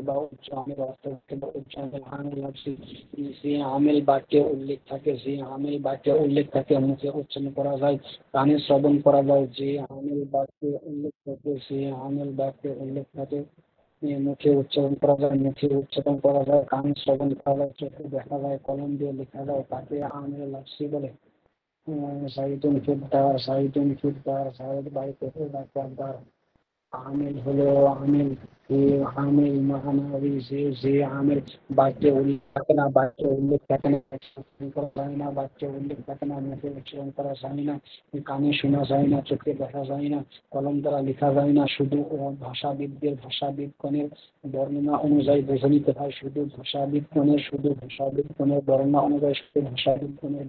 বা উচ্চ আমেল অর্থ বা উচ্চ আমেল আমেল লাফসি যে আমেল বাক্যে উল্লেখ থাকে, যে আমেল বাক্যে উল্লেখ থাকে মুখে উচ্চারণ করা যায়, কানে শ্রবণ করা যায়। যে আমেল বাক্যে উল্লেখ থাকে, যে আমেল বাক্যে উল্লেখ থাকে মুখে উচ্চারণ করা যায়, মুখে উচ্চারণ করা যায়, কানে শ্রবণ করা যায়, চোখে দেখা যায়, কলম দিয়ে লেখা যায়, তাকে আমেল লাফসি বলে। সাইদুন ফিদ্দার, সাইদুন ফিদ্দার, সাইদ বাড়িতে ডাক্তার। আমিল হলো আমিল, আমিল মানাবি যে আমিল বাক্যে উল্লেখ থাকে না, বাক্যে উল্লেখ থাকে না, করা যায় না, বাক্যে উল্লেখ থাকে না, মুখে উচ্চারণ করা যায় না, কানে শোনা যায় না, চোখে দেখা যায় না, কলম দ্বারা লেখা যায় না, শুধু ভাষাবিদগণের বর্ণনা অনুযায়ী বুঝে নিতে হয়, শুধু ভাষাবিদগণের বর্ণনা অনুযায়ী, শুধু ভাষাবিদগণের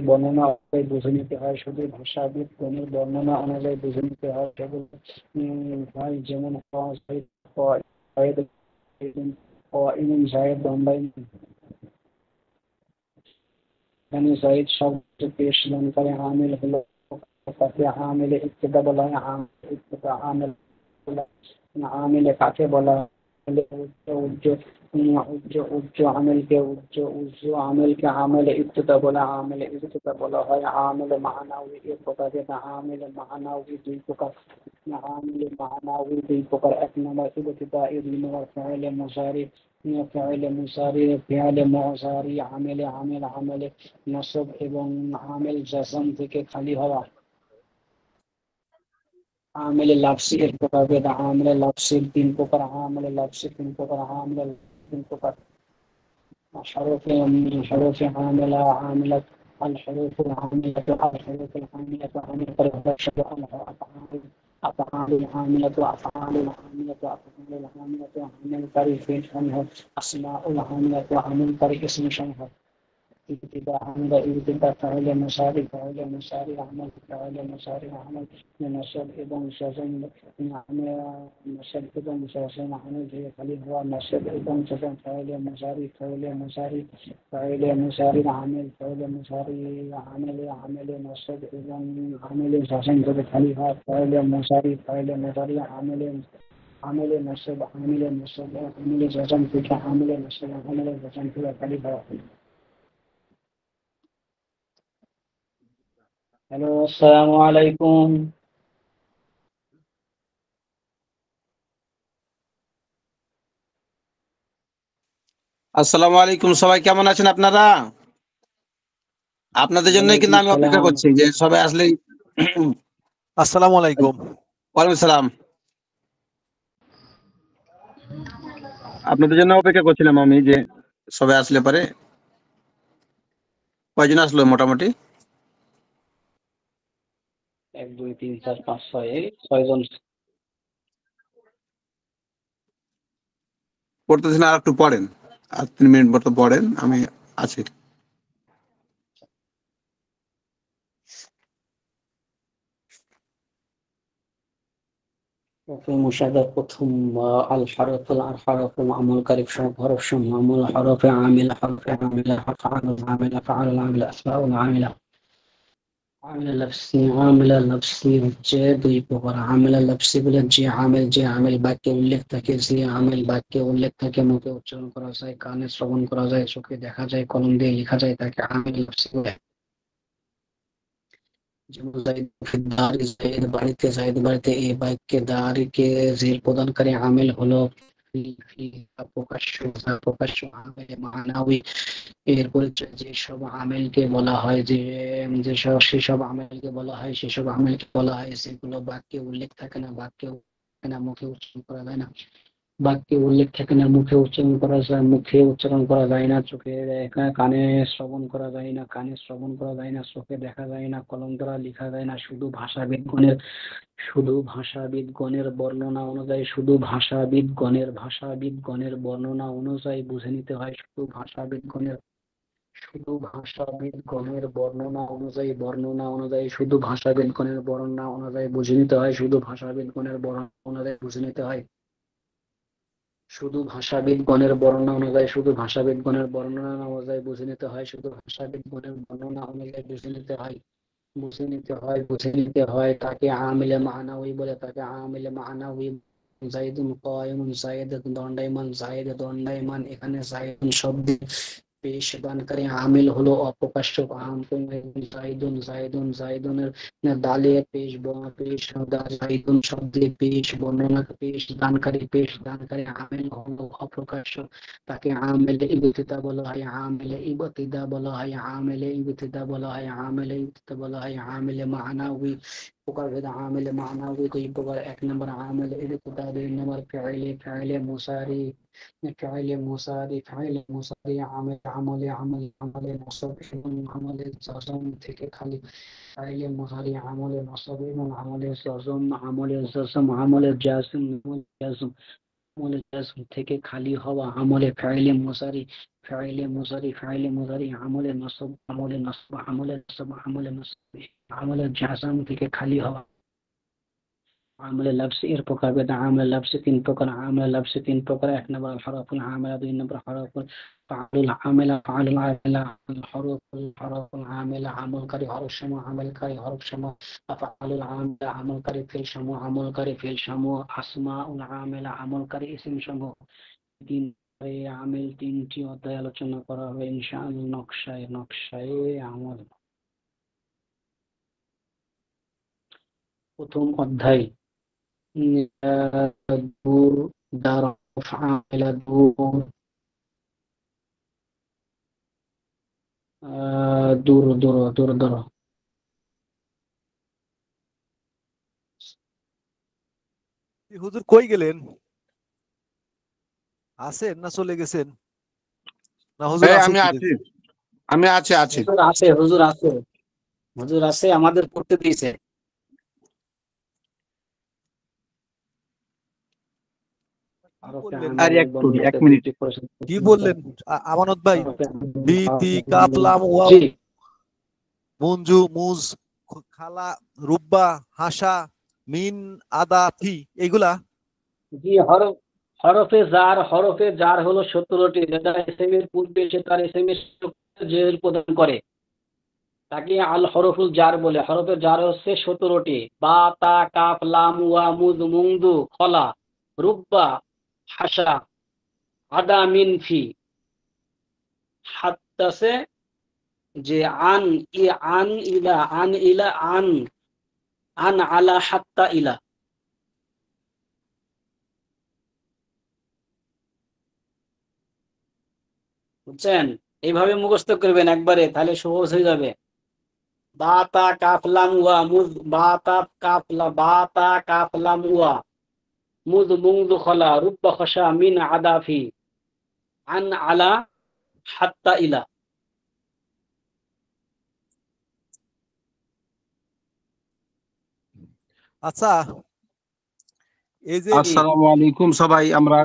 বর্ণনা অনুযায়ী বুঝে নিতে হয়, শুধু ভাষাবিদগণের বর্ণনা অনুযায়ী বুঝে নিতে হয়, সেগুলো হয় যেমন ইমাম সাহেব বাম্বাই, এখানে জাহিদ শব্দ পেশ করে আমিল হলো, তাকে আমিলে ইবতিদা বলা হয়, আমিলে কাকে বলা হয়? উজ্জ আমেলকে আমেলে ইবতিদা বলা, আমেলে ইবতিদা বলা হয়। আমেলে মানাউই এর প্রকার, যেটা আমেলে মানাউই দুই প্রকার। এক নম্বর ইবতিদা, দুই নম্বর ফাইলে মুসারি, ফেয়ালে মুসারি, আমেলে নসব এবং আমেল জাসম থেকে খালি হওয়া। আমেলে লাফসি এর প্রকারভেদ, আমেলে লাফসির তিন প্রকার, তিন প্রকার। حروف عاملة، الحروف العاملة، عاملة الهرشة، أفعال العاملة، عامل طريق شنه، أسماء العاملة، عامل طريق اسم شنه. ابتداء عمل، ابتداء فعل مساري، فعل مساري عمل نسب এবং সজন نسب এবং সজন عمل যে খালি হওয়া نسب এবং সজন فعل مساري عمل نسب এবং عمل সজন থেকে খালি হওয়া فعل مساري عمل نسب সজন থেকে عمل نسب সজন থেকে খালি হওয়া। হ্যালো, আসসালামু আলাইকুম। আসসালামু আলাইকুম, সবাই কেমন আছেন আপনারা? আপনাদের জন্যই কিন্তু আমি অপেক্ষা করছি যে সবাই আসলেই। আসসালামু আলাইকুম। ওয়ালাইকুম সালাম। আপনাদের জন্য অপেক্ষা করছিলাম আমি যে সবাই আসলে পারে। কয়জন আসলো মোটামুটি? 1 2 3 4 5 6 জন। পড়তেছেন, আর একটু পড়েন, আর 3 মিনিট মতো পড়েন, আমি আছি। মুশাহাদা প্রথম আল হরফুল আমলকারী হরফ সমূহ, আমল হরফে আমিলা, ফাআল আমিলা, আসমাউল আমিলা। আমিলা লাফসি হচ্ছে দুই প্রকার। আমিলা লাফসি বলে যে আমিল বাক্যে উল্লেখ থাকে, মুখে উচ্চারণ করা যায়, কানে শ্রবণ করা যায়, চোখে দেখা যায়, কলম দিয়ে লেখা যায়, তাকে আমিল লাফসি বলে। যেমন বাড়িতে এই বাক্যে দাঁড়িকে জেল প্রদানকারী আমিল হলো প্রকাশ্য আমিল মানাউই। এর পরিচয় যেসব আমিলকে বলা হয় সেসব আমিলকে বলা হয় সেগুলো বাক্যে উল্লেখ থাকে না, মুখে উচ্চারণ করা যায় না, চোখে কানে শ্রবণ করা যায় না, চোখে দেখা যায় না, কলম দ্বারা লেখা যায় না। শুধু ভাষাবিদগণের বর্ণনা অনুযায়ী বুঝে নিতে হয়, শুধু ভাষাবিদগণের বর্ণনা অনুযায়ী বুঝে নিতে হয়, শুধু ভাষাবিদগণের বর্ণনা অনুযায়ী বুঝে নিতে হয়, শুধু ভাষাবিদগণের বর্ণনা অনুযায়ী বুঝে নিতে হয়, শুধু ভাষাবিদগণের বর্ণনা অনুযায়ী বুঝে নিতে হয়, তাকে আমিলে মানাউই বলে, জাইদুন কায়িমুন, জাইদ দণ্ডায়মান, জাইদ দণ্ডায়মান। এখানে জাইদুন শব্দে পেশ দানকারী আমিল হলো অপ্রকাশ্য আম। জাইদুন জাইদুন জাইদুনের দালে পেশ পেশ জাইদুন শব্দে পেশ বর্ণনা পেশ দানকারী আমিল হলো অপ্রকাশ্য, তাকে আমেলে ইবতিদা বলা হয়, আমেলে ইবতিদা বলা হয়, আমেলে ইবতিদা বলা হয়, আমেলে ইবতিদা বলা হয়। আমেলে মানাউই প্রকারভেদ, আমেলে মানাউই দুই প্রকার। এক নম্বর আমেলে ইবতিদা, দুই নম্বর ফাইলে মুসারি। ফাইলে মুসারি আমলে আমলে নসব এবং আমলে জজম থেকে খালি। ফাইলে মুসারি আমলে নসব এবং আমলে জজম, আমলে জাজম আমলে জাজম থেকে খালি হওয়া। আমলে ফাইলে মুসারি আমলে নসব আমলে জাজম থেকে খালি হওয়া। আমলে লফজ এর প্রকারভেদ, আমলে লফজ তিন প্রকার। আমলে লফজ তিন প্রকার। এক নম্বর হরফুল আমিলা, দুই নম্বর হরফুল ফাআলুল আমিলা। হরফুল আমিলা আমলকারী হরফ সমূহ, আমলকারী হরফ সমূহ। ফাআলুল আমিলা আমলকারী ফিল সমূহ, আমলকারী ফিল সমূহ। আসমাউল আমিলা আমলকারী ইসম সমূহ। তিন আমিল তিনটি অধ্যায় আলোচনা করা হবে ইনশাআল্লাহ। নকশায়ে আমল। প্রথম অধ্যায় দূর দার আমিলা দূর, দূর দূর দূর দূর। হুজুর কই গেলেন? আছেন না চলে গেছেন? না হুজুর এই আছেন আমি কি আছি, দেখছি? আমি আছি আছি। হুজুর আছে আমাদের পড়তে দিয়েছে। কি বললেন? আর এক মিনিট। কি বললেন আমানত ভাই? বি তি কাফ লাম ওয়াও, জি মুনজু মুজ, খালা, রুব্বা, হাসা, মিন, আদা, ফি, এগুলা? জি হরফে জার হলো 17টি, যেটা এসএম এর পূর্বে এসে তার এসএম এর জের প্রদান করে, তাকে আল হরফুল জার বলে। হরফের জার হচ্ছে 17টি। বা তা কাফ লাম ওয়া মুদ মুংদু খলা রুব্বা হাসা আদা মিন ফি। হাত্তাসে যে আন ইলা আন আলা হাত্তা ইলা। বুঝছেন? এইভাবে মুখস্থ করবেন একবারে, তাহলে সহজ হয়ে যাবে। বাতা কাফলাম ওয়া মুজ, বাতা কাফলাম ওয়া মুজ মুংদু খলা রুব্বা খসা মিন আদাফি আন আলা হাত্তা ইলা। আচ্ছা, এই যে আসসালামু আলাইকুম সবাই, আমরা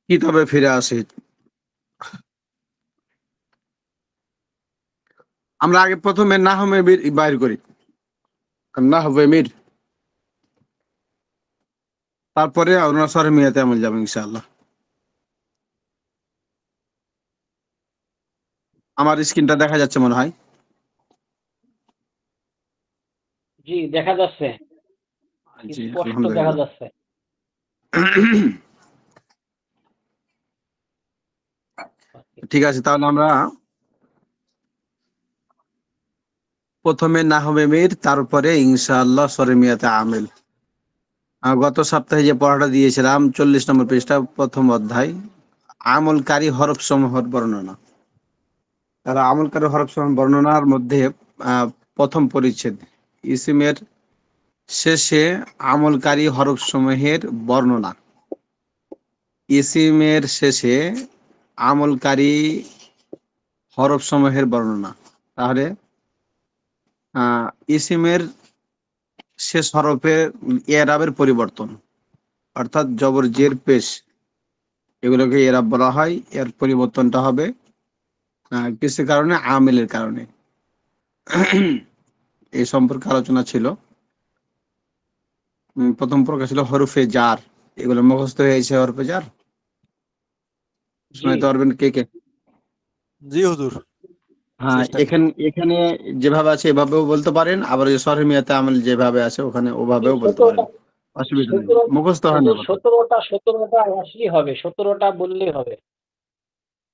কিতাবে ফিরে আসি। আমরা আগে প্রথমে নাহমে বাইর করি, নাহবে মির, তারপরে আমরা সরে মিয়াতে আমল যাবো ইনশাআল্লাহ। আমার স্ক্রিনটা দেখা যাচ্ছে মনে হয়। জি দেখা যাচ্ছে, জি স্পষ্ট দেখা আলহামদুলিল্লাহ। যাচ্ছে। ঠিক আছে, তাহলে আমরা প্রথমে নাহবে মির, তারপরে ইনশাআল্লাহ সরে মিয়াতে আমিল। গত সপ্তাহে যে পড়াটা দিয়েছিলাম 40 নম্বর পৃষ্ঠা, প্রথম অধ্যায় আমলকারী হরফ সমূহের বর্ণনা। তারা আমলকারী হরফ সমূহ বর্ণনার মধ্যে প্রথম পরিচ্ছেদ ইসিমের শেষে আমলকারী হরফ সমূহের বর্ণনা। ইসিমের শেষে আমলকারী হরফ সমূহের বর্ণনা। তাহলে ইসিমের শেষ হরফের এরাবের পরিবর্তন, অর্থাৎ জবর জের পেশ, এগুলোকে এরাব বলা হয়। এর পরিবর্তনটা হবে কিছু কারণে, আমিলের কারণে। এই সম্পর্কে আলোচনা ছিল। প্রথম প্রকার ছিল হরফে জার, এগুলো মুখস্থ হয়েছে। হরফে জার শোনাইতে পারবেন কে কে? জি হুজুর, হ্যাঁ, চেষ্টা করি। এখানে যেভাবে আছে এভাবেও বলতে পারেন, আবার সরহে মিয়াতে আমল যেভাবে আছে ওখানে ওভাবেও বলতে পারেন। অসুবিধা নেই, মুখস্থ হয় না কথা। 17টা আসলেই হবে, 17টা বললেই হবে।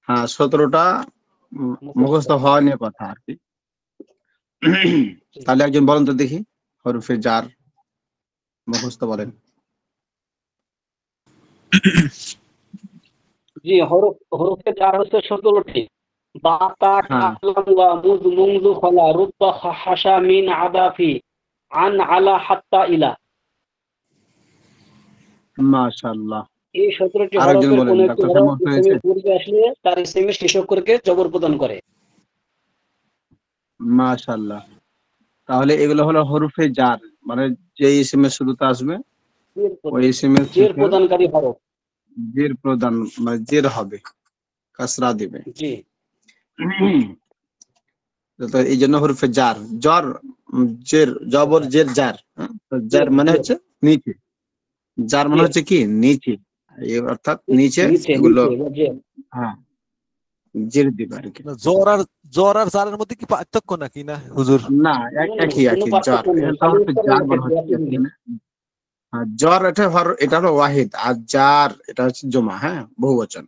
হ্যাঁ 17টা মুখস্থ হওয়া নিয়ে কথা আর কি। তাহলে একজন বলেন তো দেখি হরফে জার মুখস্থ বলেন। জি, হরফে জার হচ্ছে 17টি। বা তা হ্যাঁ কাফ লাম ওয়া মুদ মুনযু খলা রুব্বা হাসা মিন আদাফি আন আলা হাত্তা ইলা। মাশাআল্লাহ। এই 17টি আরেকজন হরফের বলেন, কোন একটি ডাক্তার সাহেব হরফ মুখস্থ হয়েছে? ইসমের পূর্বে আসলে তার ইসমের শেষ অক্ষরকে জবর প্রদান করে। মাশাআল্লাহ। তাহলে এগুলো হলো হরফে জার, মানে যে ইসমের শুরুতে আসবে ওই ইসমের জের শেষে প্রদানকারী হরফ। জের প্রদান, মানে জের হবে, কাসরা দিবে। জি তো এই জন্য হরফে জার, জ্বর জের, জবর জের জার, হ্যাঁ? তো জার মানে জের, হচ্ছে নিচে, জার মানে জের, হচ্ছে কি নিচে, অর্থাৎ নিচে নিচে এগুলো। নিচে বা জের। হ্যাঁ জের দিবে আর কি। জ্বর আর জারের মধ্যে কি পার্থক্য নাকি না হুজুর? না না, একই কোনো একই জ্বর, পার্থক্য নেই, এখানে তো খালি হরফে জার উচ্চারণ বলা ক্ষেত্রে হচ্ছে একই জিনিস। এখানে। হ্যাঁ, জ্বর এটা হলো ওয়াহিদ, আর জার এটা হচ্ছে জমা, হ্যাঁ বহুবচন।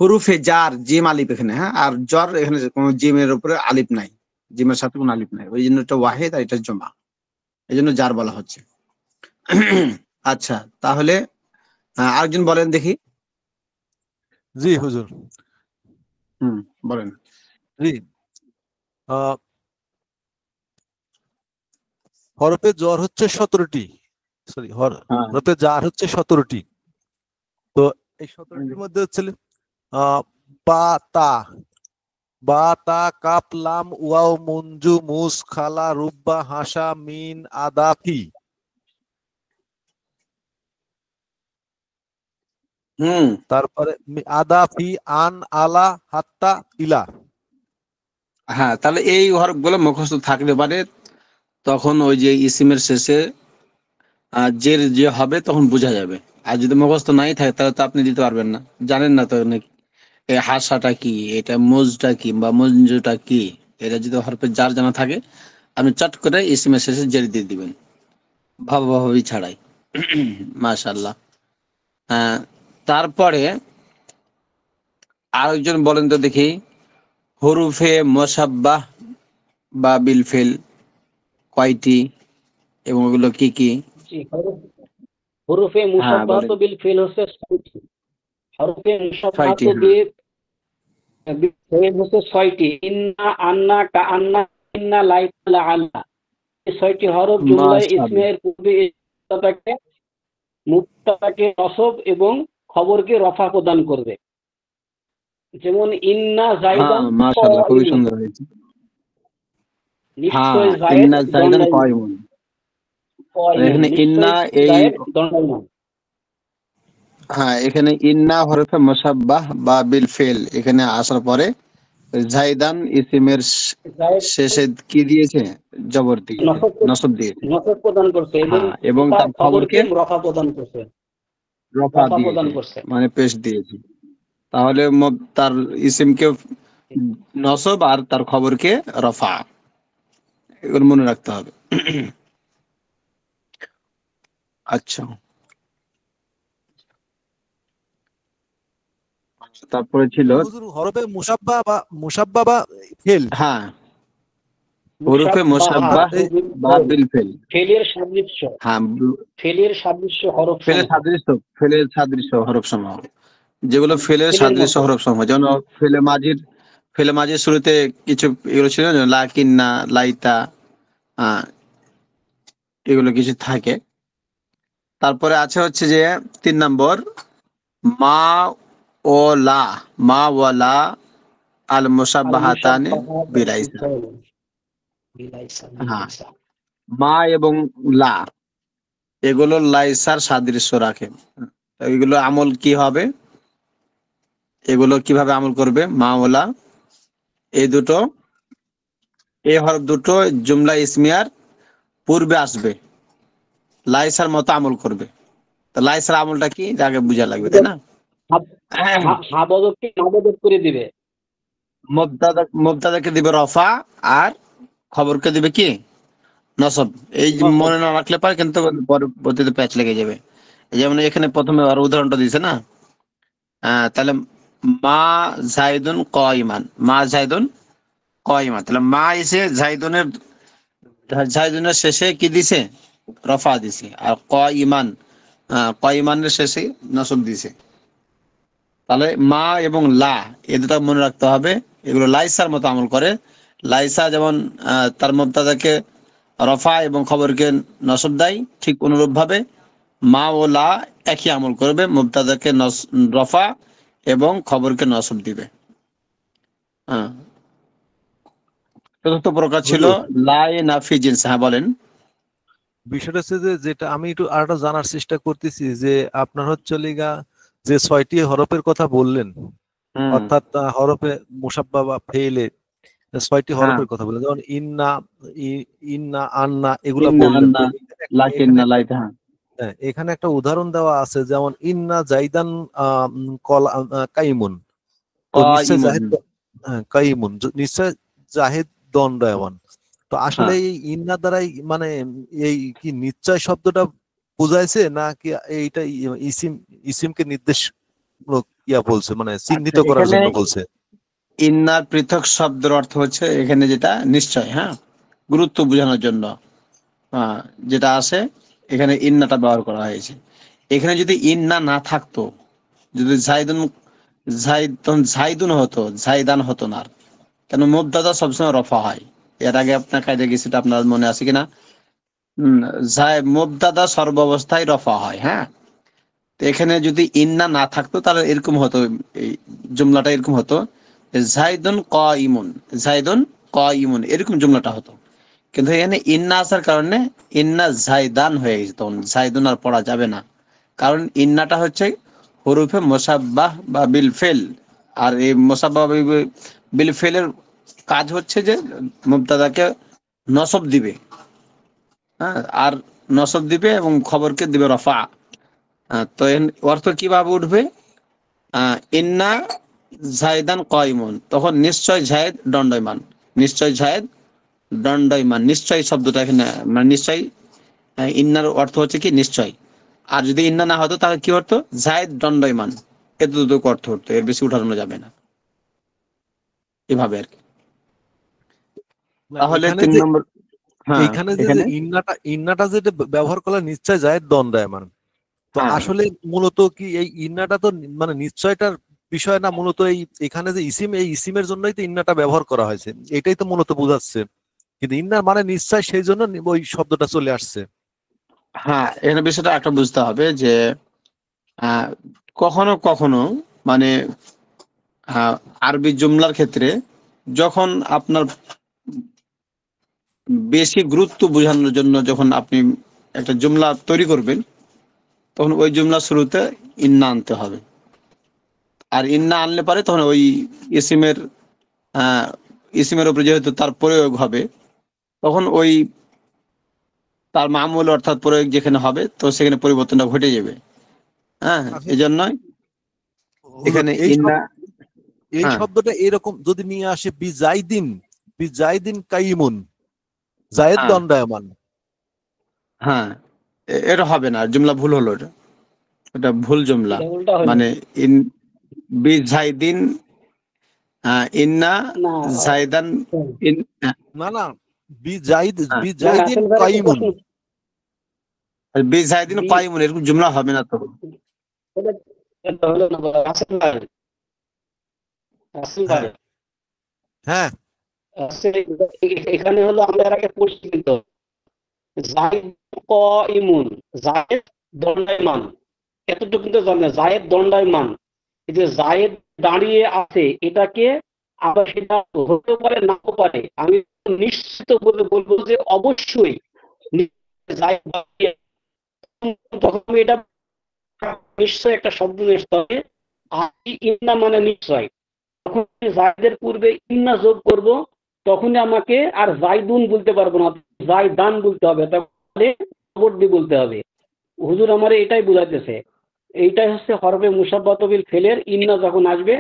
হুরুফে জার জিম আলিফ এখানে, হ্যাঁ, আর জ্বর এখানে কোনো জিমের উপরে আলিফ নাই, জিমের সাথে কোনো আলিফ নাই, ওই জন্য এটা ওয়াহিদ আর এটা জমা, এই জন্য জার বলা হচ্ছে। আচ্ছা তাহলে আরেকজন বলেন দেখি। জি হুজুর। বলেন। জি, হরফে জ্বর হচ্ছে 17টি, সরি হ্যাঁ হরফে জার হচ্ছে 17টি। তো এই 17টির মধ্যে হচ্ছে বা তা, বা তা কাপ লাম ওয়াও মুনজু মুস খালা রুব্বা হাসা মিন আদাফি। হুম তারপরে আদাফি আন আলা হাত্তা ইলা। হ্যাঁ, তাহলে এই হরফগুলো মুখস্থ থাকতে পারে, তখন ওই যে ইসিমের শেষে জের যে হবে তখন বোঝা যাবে। আর যদি মুখস্থ নাই থাকে তাহলে তো আপনি দিতে পারবেন না, জানেন না তো নাকি এই হাসাটা কি, এটা মজটা কি বা মঞ্জুটা কি। এটা যদি হরফে জার জানা থাকে আপনি চট করে ইসিমের শেষে জের দিয়ে দিবেন, ভাবাভাবি ছাড়াই। মাশাআল্লাহ। তারপরে আরেকজন বলেন তো দেখি হরুফে মুসাব্বাহ বা বিলফিল কয়টি এবং ওগুলো কি কি? জি, হরফে হ্যাঁ বলেন। মুসাব্বাহাতু বিল ফিল হচ্ছে 6টি। হরফে 6টি, মুসাব্বাহাতু হ্যাঁ। বিল ফিল হচ্ছে 6টি। ইন্না, আন্না, কাআন্না, ইন্না, লাইতা, লাআল্লা। এই 6টি হরফ জুমলায় মাশাআল্লাহ। ইসমের পূর্বে মুবতাদাকে নসব এবং খবরকে রফা প্রদান করবে। যেমন ইন্না হ্যাঁ যাইদান মাশাআল্লাহ, খুবই কাইমুন, সুন্দর হয়েছে। হ্যাঁ, নিশ্চয় যায়েদ ইন্না জাইদান দণ্ডায়মান। কায়িমুন। কাইমুন এখানে নিশ্চয় ইন্না এই, যায়েদ দণ্ডায়মান। হ্যাঁ এখানে ইন্না হরফে মুসাব্বাহ বা বিল ফেল এখানে আসার পরে জাইদান ইসিমের যায়েদ শেষে কি দিয়েছে? জবর দিয়েছে, নসব নসব দিয়েছে। নসব প্রদান করছে এবং হ্যাঁ, এবং তার তার খবরকে খবরকে রফা প্রদান করছে। রফা রফা প্রদান দিয়েছে, করছে। মানে পেশ দিয়েছে। তাহলে তার ইসিমকে নসব আর তার খবরকে রফা, এগুলো মনে রাখতে হবে। আচ্ছা, তারপরে ছিল, হুজুর হরফে মুসাব্বা বা ফেল, হ্যাঁ হরফে মুসাব্বাহা মুসাব্বাহ এই বা বিল ফেল। ফেলের সাদৃশ্য, হ্যাঁ ফেলের সাদৃশ্য হরফ ফেলের সমূহ। সাদৃশ্য, ফেলের সাদৃশ্য হরফ সমূহ, যেগুলো ফেলের ফেলের সাদৃশ্য মতো। হরফ সমূহ, যেমন ফেলে মাঝির শুরুতে কিছু এগুলো ছিল না, লাকিন্না, লাইতা, আহ এগুলো কিছু থাকে। তারপরে আছে হচ্ছে যে 3 নম্বর মা ও লা, মা ওয়ালা আল আল মুসাব্বাহাতানি মুসাব্বাহাত বিলাইসা। বিলাইসা হ্যাঁ, বিলাইসা। মা এবং লা এগুলো লাইসার সাদৃশ্য রাখে। এগুলো আমল কি হবে, এগুলো কিভাবে আমল করবে? মা ও লা এই দুটো, এই হরফ দুটো জুমলা ইসমিয়ার পূর্বে আসবে, লাইসার মতো আমল করবে। তো লাইসার আমলটা কি আগে বুঝা লাগবে, তাই না? হাবদকে নাবদক করে দিবে। মুবতাদাকে দিবে রফা আর খবরকে দিবে কি নসব। এই যে মনে না রাখলে পারে, কিন্তু পরবর্তীতে প্যাচ লেগে যাবে। যেমন এখানে প্রথমে আর উদাহরণটা দিছে না, তাহলে মা জাইদুন কয়মান, মা জাইদুন কয়মান, তাহলে মা এসে জাইদুনের শেষে কি দিছে, রফা দিছে। আর কয়মান, কয়মানের শেষে নসব দিছে। তাহলে মা এবং লা, এ দুটা মনে রাখতে হবে। এগুলো লাইসার মতো আমল করে। লাইসা যেমন তার মুবতাদাকে রফা এবং খবরকে নসব দেয়, ঠিক অনুরূপ ভাবে মা ও লা একই আমল করবে, মুবতাদাকে রফা এবং খবরকে নসব দিবে। হ্যাঁ, চতুর্থ প্রকার ছিল হুজুর, লাই নাফি জিন্স। হ্যাঁ বলেন। বিষয়টা হচ্ছে যে, যেটা আমি একটু আরেকটা জানার চেষ্টা করতেছি যে আপনার হচ্ছে লিগা যে 6টি হরফের কথা বললেন, হুম। অর্থাৎ হরফে মুসাব্বা বা ফেইলে 6টি হ্যাঁ, হরফের কথা বললেন, যেমন ইন্না, ইন্না, আন্না, এগুলা ইন্না বললেন। আন্না তো এখানে লাকিন্না একটা, লাইতা। হ্যাঁ, হ্যাঁ, এখানে একটা উদাহরণ দেওয়া আছে, যেমন ইন্না জাইদান কাইমুন। তো নিশ্চয় কাইমুন। জাহিদ, হ্যাঁ, কাইমুন, নিশ্চয় জাহিদ দণ্ডায়মান। তো আসলে হ্যাঁ, এই ইন্না দ্বারাই মানে এই কি নিশ্চয় শব্দটা বুঝাইছে, না কি এইটা ইসিমকে নির্দেশ বলছে, মানে আচ্ছা, চিহ্নিত করার এখানে জন্য বলছে? ইন্নার পৃথক শব্দের অর্থ হচ্ছে এখানে যেটা নিশ্চয়, হ্যাঁ, গুরুত্ব বোঝানোর জন্য আহ, যেটা আছে, এখানে ইন্নাটা ব্যবহার করা হয়েছে। এখানে যদি ইন্না না থাকতো, যদি জাইদুন হতো, জাইদান হতো না। কেন মুবতাদা সবসময় রফা হয়। এর আগে আপনার কায়দা গেছে, আপনার মনে আছে কিনা? মুবতাদা সর্বাবস্থায় রফা হয়। হ্যাঁ, তো এখানে যদি ইন্না না থাকতো তাহলে এরকম হতো, এই জুমলাটা এরকম হতো, জাইদুন কাইমুন, জাইদুন কাইমুন, এরকম জুমলাটা হতো। কিন্তু এখানে ইন্না আসার কারণে ইন্না জাইদান হয়ে গেছে, তখন জাইদুন আর পড়া যাবে না। কারণ ইন্নাটা হচ্ছে হরুফে মোসাব্বাহ বা বিল ফেল। আর এই মোসাব্বাহ বা বিল ফেলের কাজ হচ্ছে যে মুবতাদাকে নসব দিবে। হ্যাঁ, আর নসব দিবে এবং খবরকে দিবে রফা। তো অর্থ কিভাবে উঠবে? ইন্না জায়দান কয়মন, তখন নিশ্চয় জায়েদ দণ্ডায়মান, নিশ্চয় জায়েদ দণ্ডায়মান। নিশ্চয় শব্দটা এখানে মানে নিশ্চয়, ইন্নার অর্থ হচ্ছে কি নিশ্চয়। আর যদি ইন্না না হতো তাহলে কি হতো? জায়েদ দণ্ডায়মান। এতটুকু অর্থ হতো, এর বেশি উঠানো যাবে না, এভাবে আর কি। না, তাহলে এখানে 3 নম্বর। হ্যাঁ, এখানে যে এখানে। ইন্নাটা যেটা ব্যবহার করলে নিশ্চয় জায়েদ দণ্ডায়মান, তো হ্যাঁ, আসলে মূলত কি এই ইন্নাটা তো মানে নিশ্চয়টার বিষয় না, মূলত এই এখানে যে ইসিম, এই ইসিমের জন্যই তো ইন্নাটা ব্যবহার করা হয়েছে, এটাই তো মূলত বোঝাচ্ছে। কিন্তু ইন্নার মানে নিশ্চয়, সেই জন্য ওই শব্দটা চলে আসছে। হ্যাঁ, এখানে বিষয়টা একটা বুঝতে হবে যে আহ, কখনো কখনো মানে আহ, আরবি জুমলার ক্ষেত্রে যখন আপনার বেশি গুরুত্ব বোঝানোর জন্য যখন আপনি একটা জুমলা তৈরি করবেন, তখন ওই জুমলা শুরুতে ইন্না আনতে হবে। আর ইন্না আনলে পারে তখন ওই ইসিমের আহ, ইসিমের উপরে যেহেতু তার প্রয়োগ হবে, তখন ওই তার মামুল অর্থাৎ প্রয়োগ যেখানে হবে তো সেখানে পরিবর্তনটা ঘটে যাবে। হ্যাঁ, আচ্ছা, এই জন্যই হুজুর, এখানে এই ইন্না। এই হ্যাঁ, শব্দটা এরকম যদি নিয়ে আসে, বিজাইদিন কাইমুন, জায়েদ হ্যাঁ, দণ্ডায়মান। হ্যাঁ, এটা হবে না, জুমলা ভুল হলো এটা, এটা ভুল জুমলা। এটা উল্টা হলো। মানে ইন বি জাইদিন, ইন্না না, জাইদান, ইন। না না, হ্যাঁ, না বিজাইদিন রাসেল ভাইয়ের একটা কাইমুন। প্রশ্ন। বি জাইদিন বি কাইমুন, এরকম জুমলা হবে না তো। এটা এটা হলো না রাসেল ভাই, রাসেল ভাই, হ্যাঁ, হ্যাঁ, এখানে হলো আমরা এর আগে পড়ছি কিন্তু জায়েদ ইমুন, জায়েদ দণ্ডায়মান, এতটুকু কিন্তু জানে জায়েদ দণ্ডায়মান। এই যে জায়েদ দাঁড়িয়ে আছে, এটাকে আবার সেটা হতেও পারে নাও পারে, আমি নিশ্চিত বলে বলবো যে অবশ্যই জায়েদ দাঁড়িয়ে আছে। তখন আমি এটা নিশ্চয় একটা শব্দ নিতে হবে। আর ইন্না মানে নিশ্চয়, যখন আমি জায়েদের পূর্বে ইন্না যোগ করব, তখনই আমাকে আর জাইদুন বলতে পারবো না, জাইদান বলতে হবে, তাহলে খবর দিয়ে বলতে হবে। হুজুর আমার এটাই বুঝাইতেছে, এইটাই হচ্ছে হরফে মুসাব্বাত বিল ফেলের ইন্না যখন আসবে,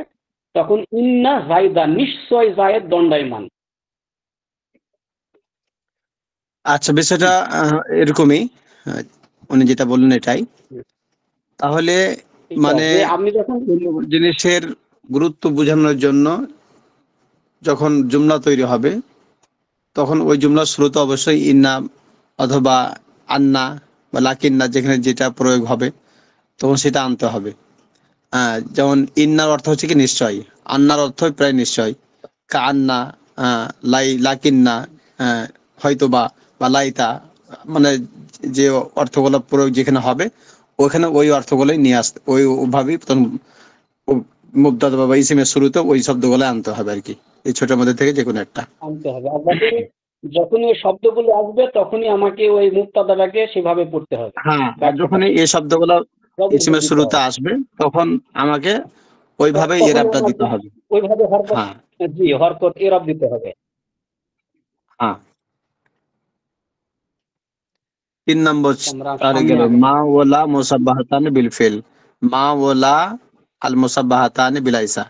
তখন ইন্না জাইদা, নিশ্চয় জায়েদ দণ্ডায়মান। আচ্ছা, বিষয়টা এরকমই, আহ, উনি যেটা বললেন এটাই। তাহলে এটা মানে যে আপনি যখন কোনো জিনিসের গুরুত্ব বোঝানোর জন্য যখন জুমলা তৈরি হবে, তখন ওই জুমলার শুরুতে অবশ্যই ইন্না অথবা আন্না বা লাকিন্না, যেখানে যেটা প্রয়োগ হবে তখন সেটা আনতে হবে। যেমন ইন্নার অর্থ হচ্ছে কি নিশ্চয়, আন্নার অর্থ প্রায় নিশ্চয়, কান্না, লাকিন্না, হয়তোবা বা লাইতা, মানে যে অর্থগুলো প্রয়োগ যেখানে হবে ওখানে ওই অর্থগুলোই নিয়ে আসতে, ওইভাবেই প্রথম মুবতাদা বা ইসিমের শুরুতে ওই শব্দগুলো আনতে হবে আর কি, এই ছোটের মধ্যে থেকে যে কোনো একটা। আনতে হবে, আর যখনই ওই শব্দগুলো আসবে তখনই আমাকে ওই মুক্তাদাটাকে সেভাবে পড়তে হবে, হ্যাঁ, আর যখনই ব্যাখ্যাটাকে এই শব্দগুলো জবর দিয়ে ইসিমের দিতে শুরুতে হবে। আসবে তখন আমাকে ওইভাবেই তখনই এরাবটা দিতে আমাকে হবে। ওইভাবে হরকত, হ্যাঁ, জি হরকত এরব দিতে হবে। হ্যাঁ। 3 নম্বর আমরা তারে সামনে গেল আগাই। মা ওয়ালা মুসাব্বাহাতানি বিল ফিল। মা ওয়ালা আল মুসাব্বাহাতানি বিলাইসা।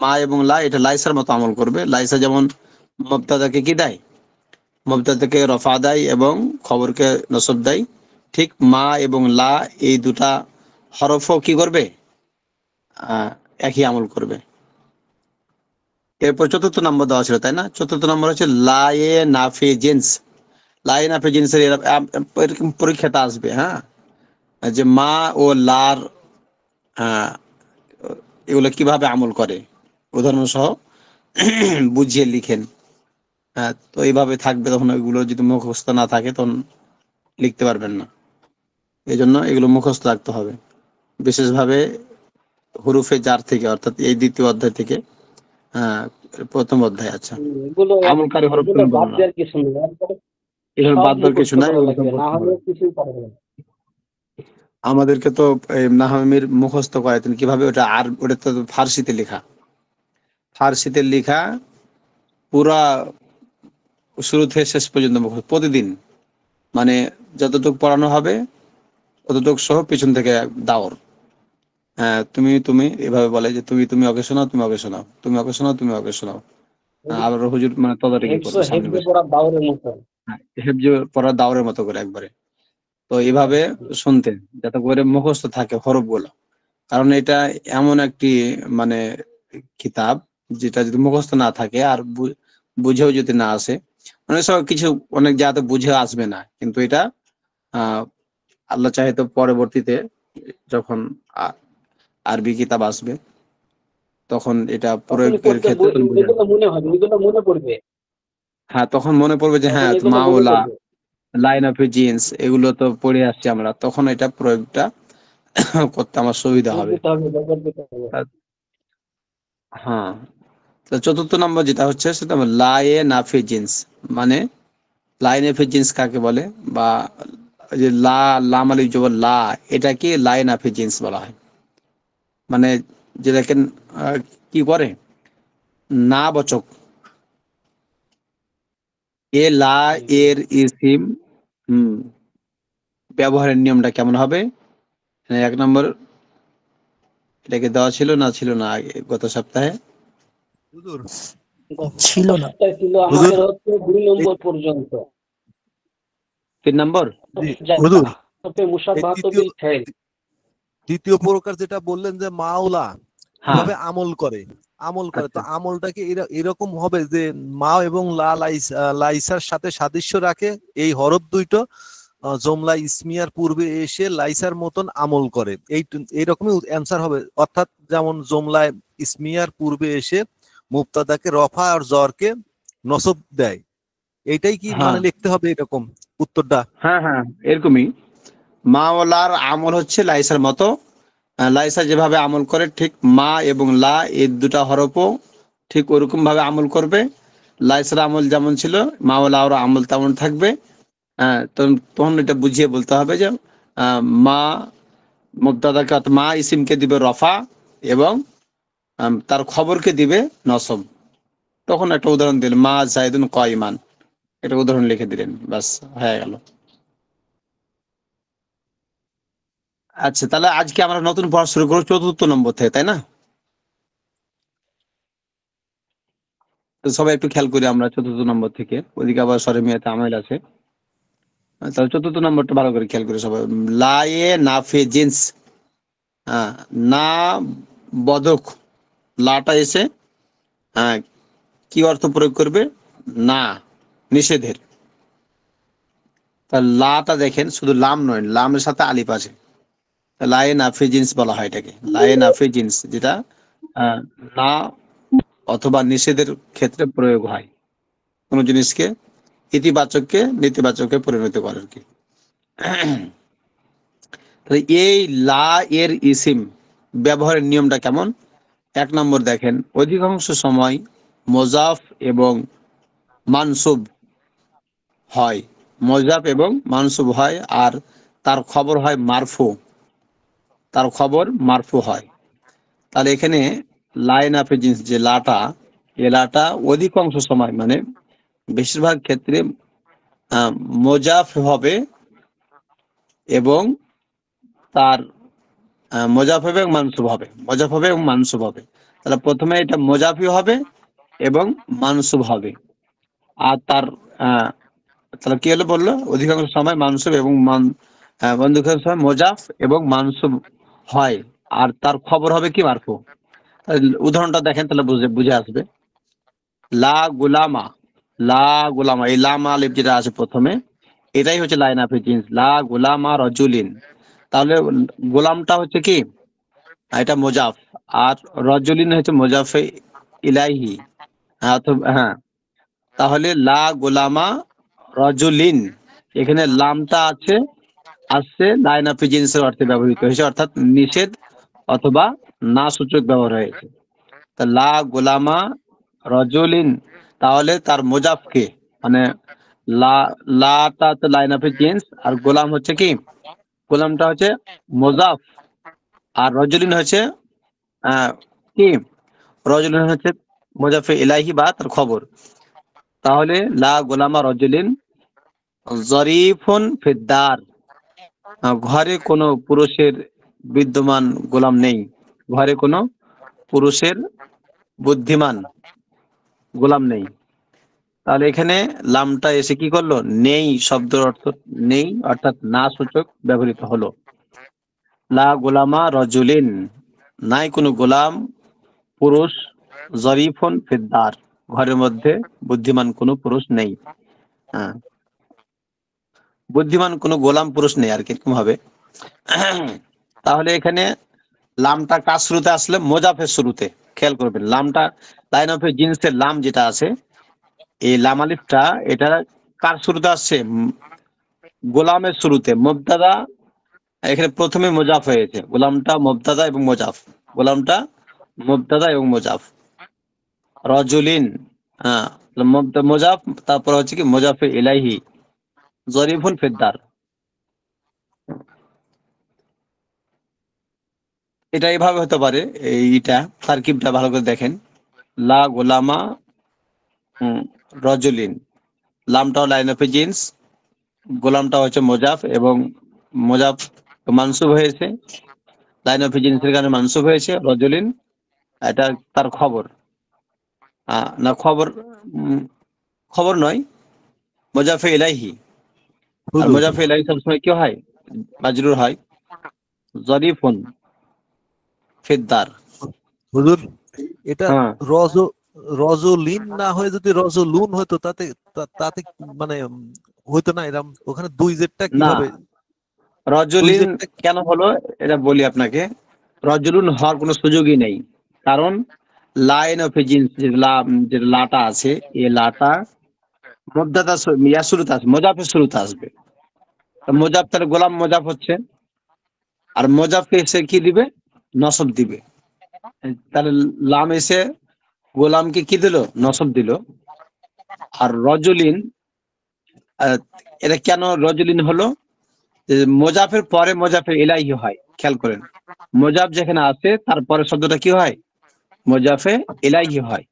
মা এবং লা এটা লাইসার মতো আমল করবে। লাইসা যেমন মুবতাদাকে কি দেয়, মুবতাদাকে রফা দেয় এবং খবরকে নসব দেয়, ঠিক মা এবং লা এই দুটা হরফও কি করবে, আহ, একই আমল করবে। এরপর চতুর্থ নম্বর দেওয়া ছিল তাই না? চতুর্থ নম্বর হচ্ছে লায়ে নাফি জিন্স। লায়ে নাফি জিন্সের এরকম পরীক্ষাতে আসবে, হ্যাঁ, যে মা ও লার আহ, এগুলো কিভাবে আমল করে উদাহরণ সহ বুঝিয়ে লিখেন। হ্যাঁ, তো এইভাবে থাকবে, তখন ওইগুলো যদি মুখস্থ না থাকে তখন লিখতে পারবেন না। এই জন্য এগুলো মুখস্থ রাখতে হবে, বিশেষভাবে হুরুফে জার থেকে, অর্থাৎ এই দ্বিতীয় অধ্যায় থেকে। হ্যাঁ, প্রথম অধ্যায়। আচ্ছা, এগুলো আমলকারী হরফ এগুলো কোন বাদ বর্ণনা, দেওয়ার কিছু নেই, একবারে এগুলো সব বাদ দেওয়ার কিছু মুখস্থ নাই, করা এগুলো সব লাগবে, না পড়তে হলে হবে। কিছুই পারবে না। আমাদেরকে তো নাহমির মুখস্থ করাতেন কিভাবে, ওটা আর ওটা তো ফার্সিতে লেখা, ফার্সিতে লেখা পুরা শুরু থেকে শেষ পর্যন্ত মুখস্থ প্রতিদিন, মানে যতটুকু পড়ানো হবে ততটুকু সহ পিছন থেকে দাওর। হ্যাঁ, তুমি তুমি এভাবে বলে যে তুমি তুমি ওকে শোনাও, তুমি ওকে শোনাও, তুমি ওকে শোনাও, তুমি ওকে শোনাও। আবার হুজুর মানে তদারকি হেফজ করবে সামনে হেফজে বসে। পড়া দাওরের মতো। হ্যাঁ, হেফজ পড়া দাওরের মতো করে একবারে। তো এইভাবে শুনতেন যাতে করে মুখস্থ থাকে হরফগুলো। কারণ এটা এমন একটি মানে কিতাব, যেটা যদি মুখস্থ না থাকে আর বুঝেও যদি না আসে, অনেক সময় কিছু অনেক জায়গাতে বুঝে আসবে না, কিন্তু এটা আহ আল্লাহ চাহে তো পরবর্তীতে যখন আরবি কিতাব আসবে তখন এটা তখনই প্রয়োগের পড়তে ক্ষেত্রে তখন বুঝে এগুলো আসবে। মনে হবে, এগুলো মনে পড়বে, হ্যাঁ, তখন মনে পড়বে যে তখন হ্যাঁ, এগুলো মনে মাওলা, পড়বে। লাইন অফ জিন্স এগুলো তো পড়ে আসছি আমরা, তখন এটা প্রয়োগটা করতে আমার সুবিধা যোগ হবে। দিতে হবে, ব্যবহার দিতে হবে। হ্যাঁ, তো চতুর্থ নম্বর যেটা হচ্ছে সেটা হলো লায়ে নাফি জিন্স। মানে লাইন নাফি জিন্স কাকে বলে, বা ওই যে লাম আলিফ জবর লা, এটা কি লাইন নাফি জিন্স বলা হয়। মানে যেটাকে কি করে, না বচক, এ লা এর ইসিম, হুম, ব্যবহারের নিয়মটা কেমন হবে। এক নম্বর এটাকে দেওয়া ছিল না, ছিল না আগে গত সপ্তাহে? হুজুর, গত ছিল না। সপ্তাহে ছিল হুজুর আমাদের হচ্ছে 2 এই নম্বর পর্যন্ত। 3 নম্বর। জি, হুজুর এই মুসাব্বাহাতু তৃতীয় বিল ফাইল। দ্বিতীয় প্রকার যেটা বললেন যে মাওলা হ্যাঁ, কিভাবে আমল করে, আমল করে তো আচ্ছা, আমলটা কি এরকম হবে যে মা এবং লাইসার সাথে সাদৃশ্য রাখে, এই হরফ দুইটো জমলা ইসমিয়ার পূর্বে এসে লাইসার মতন আমল করে, এইরকমই অ্যান্সার হবে। অর্থাৎ যেমন জমলায় ইসমিয়ার পূর্বে এসে মুবতাদাকে রফা আর জরকে নসব দেয়, এইটাই কি হ্যাঁ, মানে লিখতে হবে এরকম উত্তরটা? হ্যাঁ, হ্যাঁ, এরকমই। মাওলার আমল হচ্ছে লাইসার মতো। লাইসা যেভাবে আমল করে ঠিক মা এবং লা এই দুটা হরফও ঠিক ওরকম ভাবে আমল করবে। লাইসার আমল যেমন ছিল মাওলার আমল তেমন থাকবে। তখন তখন এটা বুঝিয়ে বলতে হবে যে মা মুবতাদাকে অর্থাৎ মা ইসিমকে দিবে রফা এবং তার খবরকে দিবে নসব। তখন একটা উদাহরণ দিলেন, মা জাইদুন কয়মান, এটা উদাহরণ লিখে দিলেন, বাস হয়ে গেল। আচ্ছা, তাহলে আজকে আমরা নতুন পড়া শুরু করবো চতুর্থ নম্বর থেকে, তাই না? তো সবাই একটু খেয়াল করি আমরা চতুর্থ নম্বর থেকে, ওইদিকে আবার সরে মিয়াতে আমেল আছে। তাহলে চতুর্থ নম্বরটা ভালো করে খেয়াল করে সবাই। লায়ে নাফে জিন্স, না বদক, লাটা এসে কি অর্থ প্রয়োগ করবে? না, নিষেধের। তা লাটা দেখেন শুধু লাম নয়, লামের সাথে আলিফ আছে। লায়ে নাফে জিন্স বলা হয় এটাকে, লায়ে নাফে জিন্স, যেটা না অথবা নিষেধের ক্ষেত্রে প্রয়োগ হয়, কোন জিনিসকে ইতিবাচককে নেতিবাচকে পরিণত করে আর কি। এই লা এর ইসিম ব্যবহারের নিয়মটা কেমন? 1 নম্বর দেখেন, অধিকাংশ সময় মোজাফ এবং মানসুব হয়, মোজাফ এবং মানসুব হয়, আর তার খবর হয় মারফু, তার খবর মারফু হয়। তাহলে এখানে লাইন অফ জিন্স যে লাটা, এ লাটা অধিকাংশ সময় মানে বেশিরভাগ ক্ষেত্রে মোজাফ হবে এবং তার মোজাফ হবে এবং মানসুব হবে, মোজাফ হবে এবং মানসুব হবে। তাহলে প্রথমে এটা মোজাফি হবে এবং মানসুব হবে। আর তার তাহলে কি হলো বললো, অধিকাংশ সময় মানসুব এবং অধিকাংশ সময় মোজাফ এবং মানসুব হয়, আর তার খবর হবে কি মারফু। উদাহরণটা দেখেন তাহলে বুঝে আসবে। লা গুলামা, লা গুলামা, এই লামা আলিফ যেটা আছে প্রথমে, এটাই হচ্ছে লাইন অফ জিন্স, লা গুলামা রজুলিন। তাহলে গোলামটা হচ্ছে কি, এটা মোজাফ, আর রজুলিন হচ্ছে মোজাফে ইলাইহি। হ্যাঁ, তাহলে লা গোলামা রজুলিন, এখানে লামটা আসছে লাইন অফ জিন্সের অর্থে ব্যবহৃত হয়েছে, অর্থাৎ নিষেধ অথবা না সূচক ব্যবহার হয়েছে। তা লা গোলামা রজুলিন, তাহলে তার মোজাফকে মানে লাটা তো লাইন অফ জিন্স, আর গোলাম হচ্ছে কি, গোলামটা হচ্ছে মোজাফ, আর রজুলিন হচ্ছে কি, রজুলিন হচ্ছে মোজাফে ইলাহি বা তার খবর। তাহলে লা গোলামা রজুলিন জরিফুন ফিদ্দার, ঘরে কোনো পুরুষের বিদ্যমান গোলাম নেই, ঘরে কোনো পুরুষের বুদ্ধিমান গোলাম নেই। তাহলে এখানে লামটা এসে কি করলো, নেই শব্দের অর্থ নেই, অর্থাৎ না সূচক ব্যবহৃত হলো। লা গোলামা রজুলিন, নাই কোনো গোলাম পুরুষ, জরিফুন ফিদ্দার, ঘরের মধ্যে বুদ্ধিমান কোনো পুরুষ নেই। হ্যাঁ, বুদ্ধিমান কোনো গোলাম পুরুষ নেই আর কিরকম হবে। তাহলে এখানে লামটা কার শুরুতে আসলে? মোজাফের শুরুতে। খেয়াল করবেন, লামটা লাইন অফ জিন্সের লাম যেটা আছে, এই লাম আলিফটা এটা কার শুরুতে আসছে? গোলামের শুরুতে, মুবতাদা। এখানে প্রথমে মোজাফ হয়েছে, গোলামটা মুবতাদা এবং মোজাফ, গোলামটা মুবতাদা এবং মোজাফ। রজুলিন, হ্যাঁ, মোজাফ, তারপর হচ্ছে কি মোজাফে ইলাইহি, জরিফুন ফিদ্দার। এটা এইভাবে হতে পারে, এইটা তারকিবটা ভালো করে দেখেন। লা গোলামা রজুলিন, লামটাও লাইন অফ জিন্স, গোলামটা হচ্ছে মোজাফ এবং মোজাফ মানসুব হয়েছে, লাইন অফ জিন্সের কারণে মানসুব হয়েছে। রজুলিন এটা তার খবর, না খবর, খবর নয়, মোজাফে ইলাইহি। আর হুজুর মোজাফে ইলাইহি সবসময় কি হয়? মাজরুর হয়। জরিফুন ফিদ্দার। হুজুর এটা হ্যাঁ, রজলিন না হয়ে যদি রজলুন হতো, তাতে মানে হইতো না এরকম, ওখানে দুই জেডটা কি না, হবে? দুই রজুলিন জেডটা কেন হলো এটা বলি আপনাকে। রজুলুন হওয়ার কোনো সুযোগই নেই, কারণ লাইন অফ জিন্স যে লাটা আছে, এই লাটা মুবতাদা ইয়া শুরুতে আসবে, মোজাফের শুরুতে আসবে। মোজাফ, তাহলে গোলাম মোজাফ হচ্ছে, আর মোজাফকে এসে কি দিবে? নসব দিবে। তাহলে লাম এসে গোলামকে কি দিল? নসব দিল। আর রজুলিন, এটা কেন রজুলিন হলো? মোজাফের পরে মোজাফের ইলাইহি হয়, খেয়াল করেন। মোজাফ যেখানে আছে তারপরে শব্দটা কি হয়? মোজাফে ইলাইহি হয়।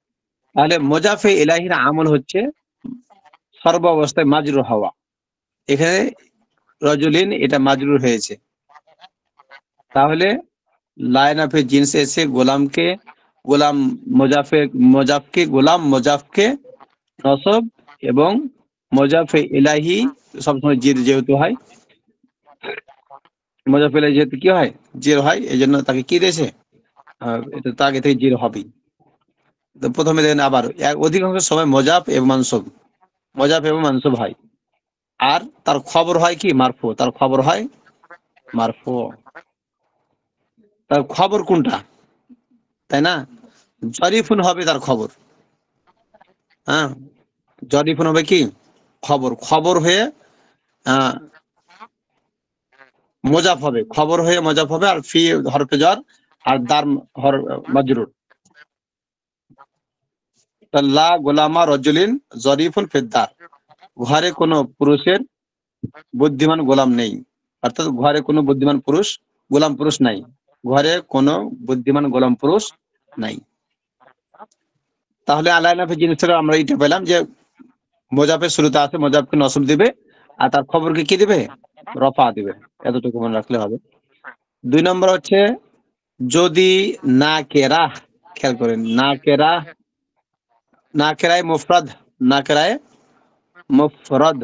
তাহলে মোজাফে ইলাইহির আমল হচ্ছে সর্ব অবস্থায় মাজরুর হওয়া। এখানে রজুলিন এটা মাজরুর হয়েছে। তাহলে লাইন অফ জিন্স এসে গোলাম মোজাফকে গোলাম মোজাফকে নসব এবং মুজাফে ইলাইহি সবসময় জির যেহেতু হয়, মুজাফে ইলাইহি যেহেতু কি হয়, জির হয়, এই জন্য তাকে কি দিয়েছে, এটা তো আগে থেকে জির হবেই। তো প্রথমে দেখেন আবার অধিকাংশ সময় মুজাফ এবং মানসুব হয়, আর তার খবর হয় কি মারফু, তার খবর হয় মারফু। তার খবর কোনটা, তাই না? জরিফুন হবে তার খবর, হ্যাঁ, জরিফুন হবে কি খবর, খবর হয়ে মোজাফ হবে, খবর হয়ে মোজাফ হবে, আর ফি হরফে jar আর দার মাজরুর। লা গোলামা রজুলিন জরিফুন ফিদ্দার, ঘরে কোনো পুরুষের বুদ্ধিমান গোলাম নেই, অর্থাৎ ঘরে কোনো বুদ্ধিমান পুরুষ গোলাম পুরুষ নাই, ঘরে কোনো বুদ্ধিমান গোলাম পুরুষ নাই। তাহলে আল্লাহ নাফি জিনিসটা আমরা এটা পেলাম যে মোজাফের শুরুতে আছে, মোজাফকে নসব দিবে, আর তার খবরকে কি দিবে, রফা দিবে। এতটুকু মনে রাখলে হবে। 2 নম্বর হচ্ছে যদি না কেরা, খেয়াল করেন, না কেরায় মুফরাদ, না কেরায় মুফরাদ,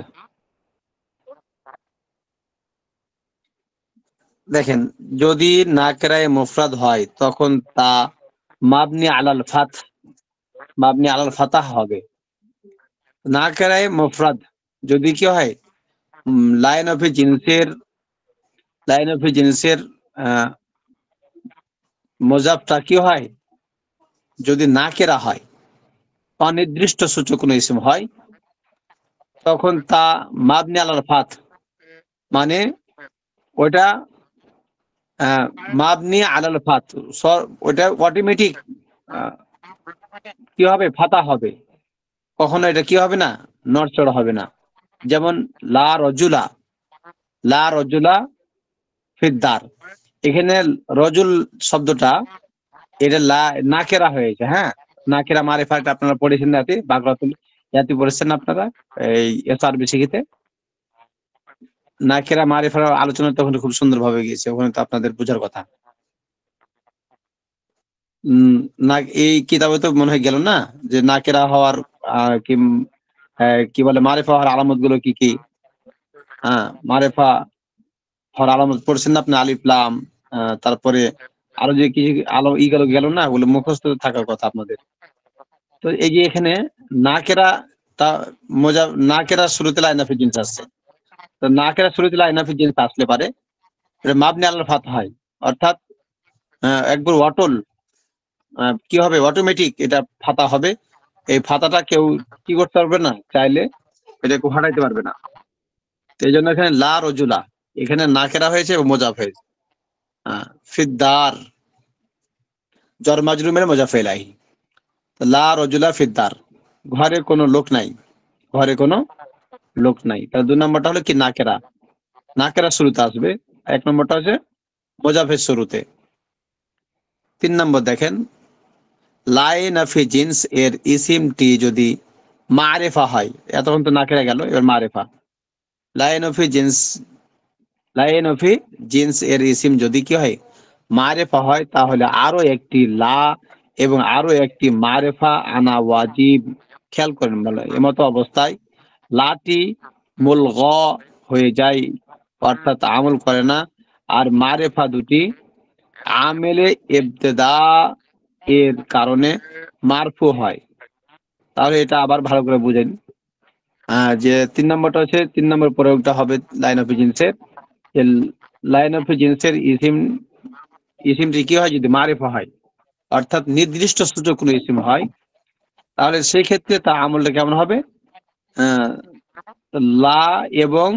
দেখেন যদি না কেরায় মুফরাদ হয় তখন তা মাবনি আলাল ফাতাহ হবে। না কেরায় মুফরাদ যদি কি হয়, লাইন অফ জিন্সের মোজাফটা কি হয়, যদি না কেরা হয়, অনির্দিষ্ট সূচক কোনো ইসম হয়, তখন তা মাবনি আলাল ফাত, মানে ওটা মাবনি আলাল ফাত, ওটা অটোমেটিক কি হবে, ফাতা হবে, কখনো এটা কি হবে না, নড়চড় হবে না। যেমন লা রজুলা ফিদ্দার, এখানে রজুল শব্দটা এটা নাকেরা হয়েছে, হ্যাঁ, নাকেরা মারিফাত আপনারা পড়েছেন না, বাগরাতুল ইয়াতি পড়েছেন আপনারা এই এসআরবি শিখিতে, নাকেরা মারিফার আলোচনা তখন খুব সুন্দর ভাবে গিয়েছে, ওখানে তো আপনাদের বোঝার কথা। না এই কিতাবে তো মনে হয় গেল না যে নাকেরা হওয়ার কি বলে মারিফা হওয়ার আলামত গুলো কি কি, হ্যাঁ, মারিফা হওয়ার আলামত পড়ছেন না আপনি, আলিফ লাম, তারপরে আরো যে কি আলো গেল না, ওগুলো মুখস্থ থাকার কথা আপনাদের। তো এই যে এখানে নাকেরা, তা নাকেরা শুরুতে লাইনাফি জিন্স আসছে, তো নাকেরা শুরুতে লাইনাফি জিন্স আসলে পারে এটা মাবনি আলাল ফাত হয়, অর্থাৎ একবার অটল কি হবে, অটোমেটিক এটা ফাতা হবে। এই ফাতাটা কেউ কি করতে পারবে না, চাইলে এটাকে হাঁটাইতে পারবে না। তো এই জন্য এখানে লা রজুলা, এখানে নাকেরা হয়েছে এবং মোজাফ হয়েছে। ফিদ্দার জর মাজরুমের মোজাফে ইলাইহি, লা রজুলা ফিদ্দার, ঘরে কোনো লোক নাই, ঘরে কোনো লোক নাই। তাহলে 2 নম্বরটা হলো কি নাকেরা শুরুতে আসবে, 1 নম্বরটা হচ্ছে মোজাফের শুরুতে। 3 নম্বর দেখেন লাইনাফি জিন্স এর ইসিমটি যদি মারেফা হয়, এতক্ষণ তো নাকেরা গেল, এবার মারেফা। লাইনাফি জিন্স এর ইসিম যদি কি হয়, মারেফা হয়, তাহলে আরো একটি লা এবং আরো একটি মারেফা আনা ওয়াজিব। খেয়াল করেন, বলে এমতো অবস্থায় লাটি মুলগ হয়ে যায়, অর্থাৎ আমল করে না, আর মারেফা দুটি আমেলে ইবতেদা এর কারণে মারফু হয়। তাহলে এটা আবার ভালো করে বুঝেন, যে 3 নম্বরটা হচ্ছে, 3 নম্বর প্রয়োগটা হবে লাইন অফ জিন্সের। লাইন অফ জিন্সের ইসিমটি কি হয়, যদি মারিফা হয়, অর্থাৎ নির্দিষ্ট সূচক কোনো ইসিম হয়, তাহলে সেই ক্ষেত্রে তা আমলটা কেমন হবে, লা এবং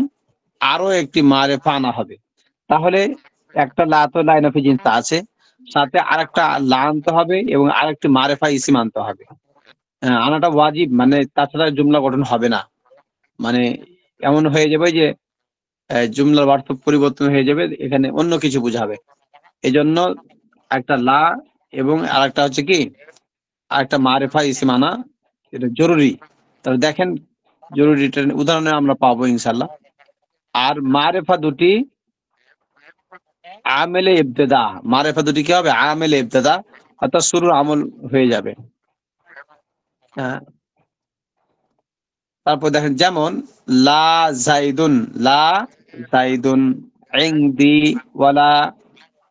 আরো একটি মারেফা আনা হবে। তাহলে একটা লা তো লাইন অফ জিন্স আছে, সাথে আরেকটা লা আনতে হবে এবং আরেকটি মারেফা ইসিম আনতে হবে। আনাটা ওয়াজিব, মানে তাছাড়া জুমলা গঠন হবে না, মানে এমন হয়ে যাবে যে জুমলার অর্থ পরিবর্তন হয়ে যাবে, এখানে অন্য কিছু বোঝাবে। এই জন্য একটা লা এবং আরেকটা হচ্ছে কি, আরেকটা মারেফা ইসিম আনা, এটা জরুরি। তাহলে দেখেন জরুরিটা উদাহরণে আমরা পাবো ইনশাল্লাহ। আর মারেফা দুটি আমেলে ইবতেদা, মারেফা দুটি কি হবে, আমেলে ইবতেদা, অর্থাৎ শুরুর আমল হয়ে যাবে। তারপর দেখেন যেমন লা জাইদুন, লা জাইদুন ইনদি ওয়ালা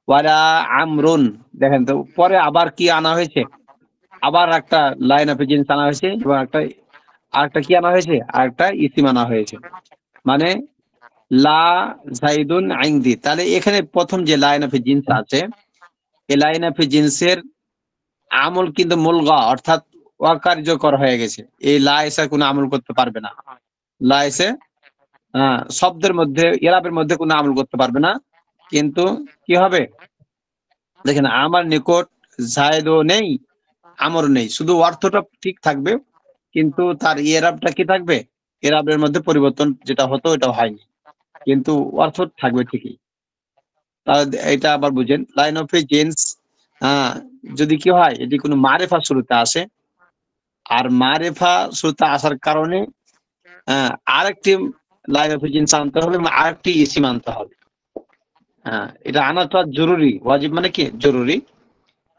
ওয়ালা আমরুন। দেখেন তো পরে আবার কি আনা হয়েছে, আবার একটা লাইন অফ জিন্স আনা হয়েছে এবং আরেকটা কি আনা হয়েছে, আরেকটা ইসিম আনা হয়েছে। মানে লা জাইদুন ইনদি, তাহলে এখানে প্রথম যে লাইন অফ জিন্স আছে এই লাইন অফ জিন্সের আমল কিন্তু মুলগা অর্থাৎ অকার্যকর হয়ে গেছে। এই লা এসে কোনো আমল করতে পারবে না। লা এসে শব্দের মধ্যে ইরাবের মধ্যে কোনো আমল করতে পারবে না। কিন্তু কি হবে দেখেন, আমার নিকট জায়দও নেই আমরও নেই, শুধু অর্থটা ঠিক থাকবে কিন্তু তার ইরাবটা কি থাকবে, ইরাবের মধ্যে পরিবর্তন যেটা হতো এটা হয়নি, কিন্তু অর্থ থাকবে ঠিকই। তাহলে এটা আবার বুঝেন, লাইন অফ এ জেন্স যদি কি হয় এটি কোনো মারেফা শুরুতে আসে, আর মারেফা শুরুতে আসার কারণে আরেকটি লাইন অফ জিন্স আনতে হবে এবং আরেকটি ইসিম আনতে হবে। এটা আনাটা জরুরি, ওয়াজিব মানে কি জরুরি।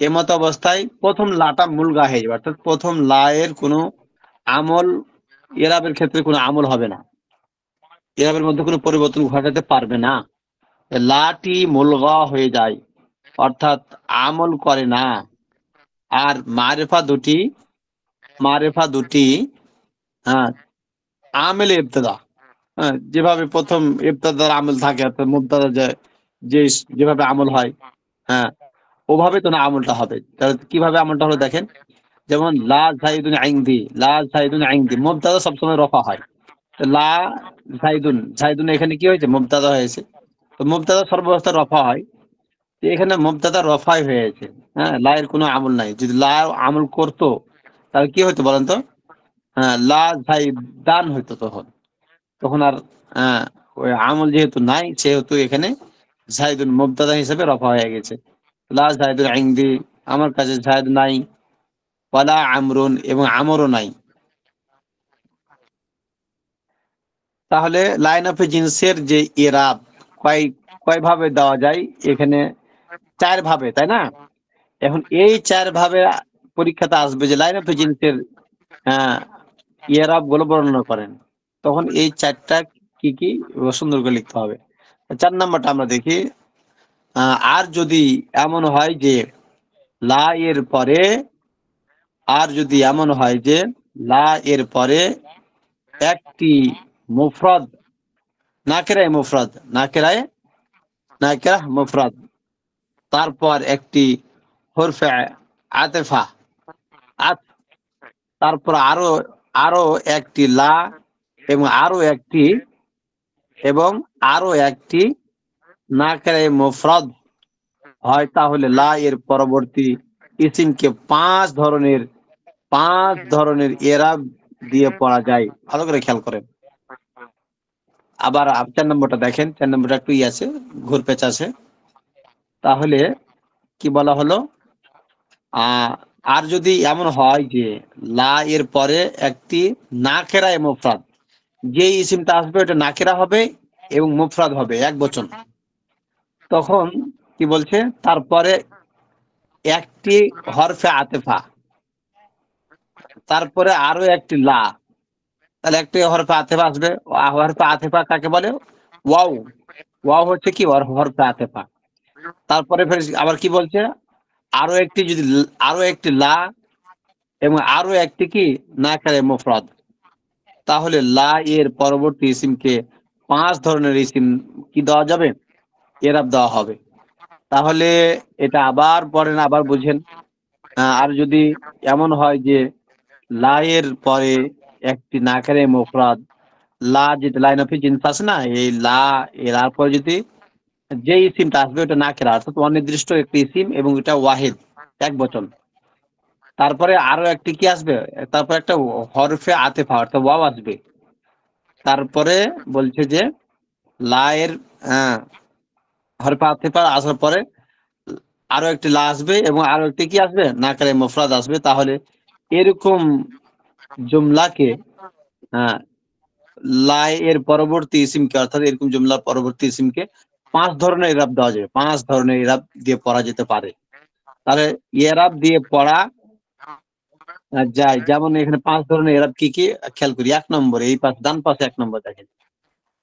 এমত অবস্থায় প্রথম লাটা মুলগা হয়ে যাবে, অর্থাৎ প্রথম লা এর কোনো আমল ইরাবের ক্ষেত্রে কোনো আমল হবে না, ইরাবের মধ্যে কোনো পরিবর্তন ঘটাতে পারবে না। লাটি মুলগা হয়ে যায় অর্থাৎ আমল করে না। আর মারেফা দুটি আমেল ইবতেদা, যেভাবে প্রথম ইবতেদার আমল থাকে অর্থাৎ মুবতাদা যে যেভাবে আমল হয় ওভাবে তো না আমলটা হবে। তাহলে কিভাবে আমলটা হলো দেখেন, যেমন লা জাইদুন ইনদি, লা জাইদুন ইনদি মুবতাদা সবসময় রফা হয়। তো লা জাইদুন এখানে কি হয়েছে, মুবতাদা হয়েছে। তো মুবতাদা সর্বাবস্থায় রফা হয়, তো এখানে মুবতাদা রফাই হয়েছে। লা এর কোনো আমল নাই। যদি লা আমল করতো তাহলে কি হতো বলেন তো, লা জাইদান হইতো, তখন আর ওই আমল যেহেতু নাই সেহেতু এখানে জাইদুন মুবতাদা হিসেবে রফা হয়ে গেছে। লা জাইদুন ইনদি, আমার কাছে জাইদ নাই, ওয়ালা আমরুন এবং আমরও নাই। তাহলে লাইন অফ জিন্সের যে ইরাব কয় ভাবে দেওয়া যায়, এখানে 4 ভাবে, তাই না? এখন এই 4 ভাবে পরীক্ষাতে আসবে যে লাইন অফ জিন্সের ইরাব গুলো বর্ণনা করেন, তখন এই 4টা কি কি সুন্দর করে লিখতে হবে। 4 নাম্বারটা আমরা দেখি। আর যদি এমন হয় যে লা এর পরে, লা এর পরে একটি মুফরাদ, নাকেরায়ে মুফরাদ, তারপর একটি হরফে আতেফা, তারপর আরো একটি লা এবং আরো একটি নাকেরায়ে মুফরাদ হয়, তাহলে লা এর পরবর্তী ইসিমকে 5 ধরনের এরাব দিয়ে পড়া যায়। ভালো করে খেয়াল করেন। আবার 4 নম্বরটা দেখেন, 4 নম্বরটা একটু আছে, ঘুরপেচ আছে। তাহলে কি বলা হলো, আর যদি এমন হয় যে লা এর পরে একটি নাকেরায়ে মুফরাদ, যে ইসিমটা আসবে ওটা নাকেরা হবে এবং মুফরাদ হবে, এক বচন, তখন কি বলছে, তারপরে একটি হরফে আতেফা, তারপরে আরো একটি লা, তাহলে একটি হরফে আতেফা আসবে। হরফে আতেফা কাকে বলে, ওয়াও হচ্ছে কি হরফে আতেফা। তারপরে ফের আবার কি বলছে, আরো একটি লা এবং আরো একটি কি নাকেরায়ে মুফরাদ, তাহলে লা এর পরবর্তী ইসিমকে 5 ধরনের ইসিম কি দেওয়া যাবে, এরাব দেওয়া হবে। তাহলে এটা আবার পড়েন, আবার বুঝেন। আর যদি এমন হয় যে লা এর পরে একটি নাকেরায়ে মুফরাদ, লা যেটা লাইন অফ জিন্স আছে না, এই লা এর পরে যদি যে ইসিমটা আসবে ওটা নাকেরা অর্থাৎ অনির্দিষ্ট একটি ইসিম এবং এটা ওয়াহিদ, এক বচন, তারপরে আরো একটি কি আসবে, তারপর একটা হরফে আতেফা অর্থাৎ ওয়াও আসবে, তারপরে বলছে যে লা এর হরফে আতেফা আসার পরে আরো একটি লা আসবে এবং আরো একটি কি আসবে, নাকেরায়ে মুফরাদ আসবে। তাহলে এরকম জুমলাকে লা এর পরবর্তী ইসিমকে অর্থাৎ এরকম জুমলার পরবর্তী ইসিমকে 5 ধরনের ইরাব দেওয়া যাবে, 5 ধরনের ইরাব দিয়ে পড়া যেতে পারে। তাহলে ইরাব দিয়ে পড়া যাই, যেমন এখানে 5 ধরনের এরাব কি কি খেয়াল করি। 1 নম্বরে এই পাশ, ডান পাশে 1 নম্বর দেখেন,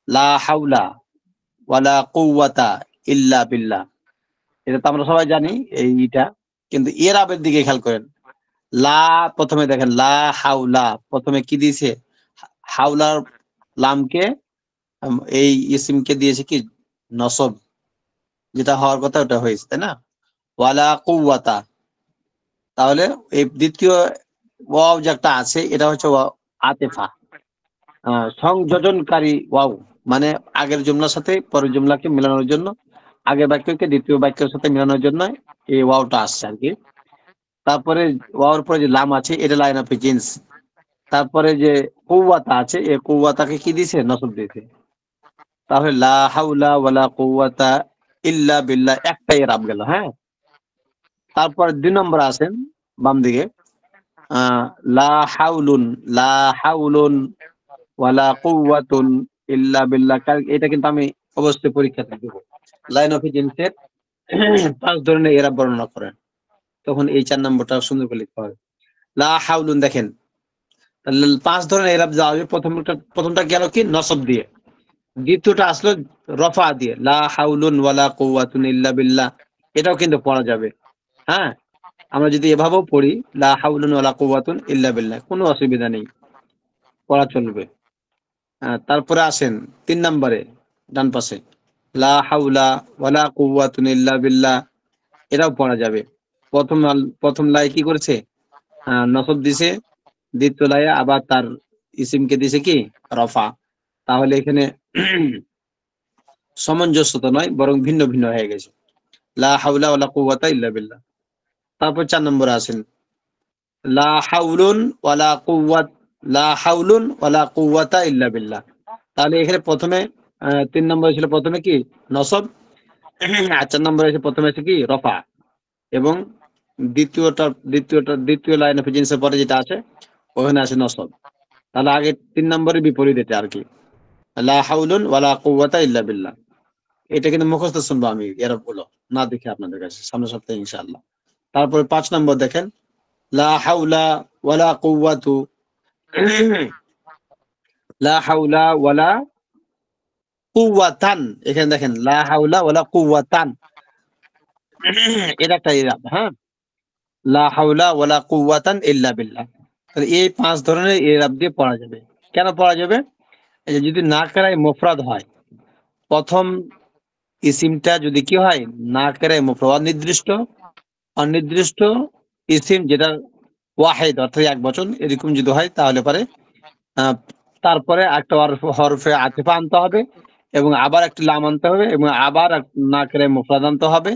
লা হাওলা ওয়ালা কুওয়াতা ইল্লা বিল্লাহ। এটা তো আমরা সবাই জানি এইটা, কিন্তু এরাবের দিকে খেয়াল করেন। লা, প্রথমে দেখেন লা হাওলা, প্রথমে কি দিয়েছে? হাওলার লামকে এই ইসিমকে দিয়েছে কি নসব, যেটা হওয়ার কথা ওটা হয়েছে, তাই না? ওয়ালা কুওয়াতা, তাহলে এই দ্বিতীয় ওয়াও যে একটা আছে এটা হচ্ছে আতেফা, সংযোজনকারী ওয়াও, মানে আগের জুমলার সাথে পরের জুমলাকে মেলানোর জন্য, আগের বাক্যকে দ্বিতীয় বাক্যের সাথে মেলানোর জন্য এই ওয়াওটা আসছে আর কি। তারপরে ওয়াওর পরে যে লাম আছে এটা লাইন অফ জিন্স। তারপরে যে কুওয়াতা আছে, এই কুওয়াতাকে কি দিয়েছে? নসব দিয়েছে। তাহলে লা হাওলা ওয়ালা কুওয়াতা ইল্লা বিল্লাহ, একটাই রাব গেল। হ্যাঁ, তারপর 2 নম্বর আছেন বাম দিকে, লা হাউলুন, লা হাউলুন ওয়ালা কুওয়াতুন ইল্লা বিল্লাহ। এটা কিন্তু আমি অবশ্যই পরীক্ষাতে দেব। লাইন অফ জিন্সের 5 ধরনের এরাব বর্ণনা করেন, তখন এই 4 নম্বরটা সুন্দর করে লিখতে হবে। লা হাউলুন দেখেন, 5 ধরনের এরাব দেওয়া হবে। প্রথমটা গেল কি নসব দিয়ে, দ্বিতীয়টা আসলো রফা দিয়ে, লা হাউলুন ওয়ালা কুওয়াতুন ইল্লা বিল্লাহ। এটাও কিন্তু পড়া যাবে। হ্যাঁ, আমরা যদি এভাবেও পড়ি, লা হাউলুন ওয়ালা কুওয়াতুন ইল্লা বিল্লাহ, কোনো অসুবিধা নেই, পড়া চলবে। তারপরে আসেন 3 নম্বরে ডান পাশে, লা হাউলা ওয়ালা কুওয়াতুন ইল্লা বিল্লাহ, এটাও পড়া যাবে। প্রথম লাই কি করেছে? নসব দিছে, দ্বিতীয় লায়ে আবার তার ইসিমকে দিছে কি রফা। তাহলে এখানে সামঞ্জস্যতা নয়, বরং ভিন্ন ভিন্ন হয়ে গেছে। লা হাওলা ওয়ালা কুওয়াতা ইল্লা বিল্লাহ। তারপর 4 নম্বরে আসেন, লা হাউলুন ওয়ালা কুওয়াত, লা হাউলুন ওয়ালা কুওয়াতা ইল্লা বিল্লাহ। তাহলে এখানে প্রথমে 3 নম্বরে ছিল প্রথমে কি নসব, আর 4 নম্বরে এসে প্রথমে আছে কি রফা, এবং দ্বিতীয় লাইন অফ জিন্সের পরে যেটা আছে ওখানে আছে নসব। তাহলে আগে 3 নম্বরের বিপরীত এটা আর কি, লা হাউলুন ওয়ালা কুওয়াতা ইল্লা বিল্লাহ। এটা কিন্তু মুখস্থ শুনবো আমি এরব গুলো, না দেখে আপনাদের কাছে সামনের সপ্তাহে ইনশাআল্লাহ। তারপরে 5 নম্বর দেখেন, লা হাওলা ওয়ালা কুওয়াতু, লা হাওলা ওয়ালা কুওয়াতান। এখানে দেখেন লা হাওলা ওয়ালা কুওয়াতান, এটা একটা ইরাব। হ্যাঁ, লা হাওলা ওয়ালা কুওয়াতান ইল্লা বিল্লাহ। তাহলে এই 5 ধরনের ইরাব দিয়ে পড়া যাবে। কেন পড়া যাবে? এই যে যদি নাকেরায় মুফরাদ হয়, প্রথম ইসিমটা যদি কি হয় নাকেরায় মুফরাদ, অনির্দিষ্ট ইসিম যেটা ওয়াহিদ অর্থাৎ এক বচন এরকম যদি হয়, তাহলে পরে তারপরে একটা হরফে আতিফা আনতে হবে, এবং আবার একটা লাম আনতে হবে, এবং আবার নাকেরায় মুফরাদ আনতে হবে,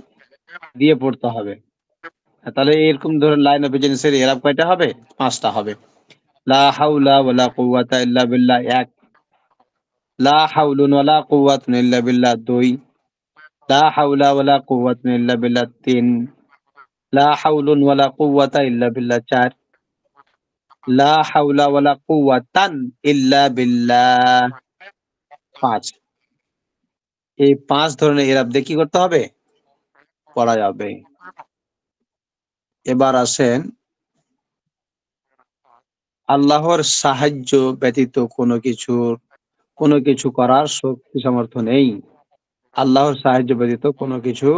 দিয়ে পড়তে হবে। তাহলে এরকম ধরনের লাইন অফ বিজনেসের এরাব কয়টা হবে? 5টা হবে। লা হাওলা ওয়ালা কুওয়াতা ইল্লা বিল্লাহ 1, লা হাওলুন ওয়ালা কুওয়াতুন ইল্লা বিল্লাহ 2, লা হাওলা ওয়ালা কুওয়াতুন ইল্লা বিল্লাহ 3, লা হাওলুন ওয়ালা কুওয়াতা ইল্লা বিল্লাহ 4, লা হাওলা ওয়ালা কুওয়াতান ইল্লা বিল্লাহ 5। এই 5 ধরনের এরাব দিয়ে কি করতে হবে? পড়া যাবে। এবার আসেন, আল্লাহর সাহায্য ব্যতীত কোনো কিছু করার শক্তি সামর্থ্য নেই। আল্লাহর সাহায্য ব্যতীত কোনো কিছু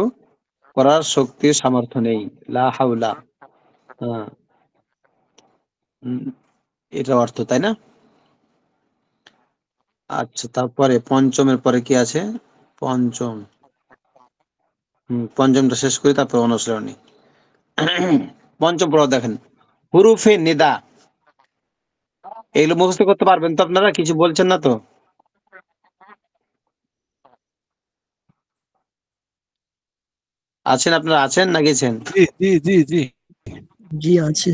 করার শক্তি সামর্থ্য নেই। লা হাওলা, এটা অর্থ, তাই না? আচ্ছা, তারপরে পঞ্চমের পরে কি আছে? পঞ্চমটা শেষ করি, তারপর অনুসরণী। পঞ্চম পড়া দেখেন, হুরুফে নিদা। এগুলো মুখস্থ করতে পারবেন তো আপনারা? কিছু বলছেন না তো? আছেন আপনারা? আছেন না গেছেন? জি জি জি জি জি আছে।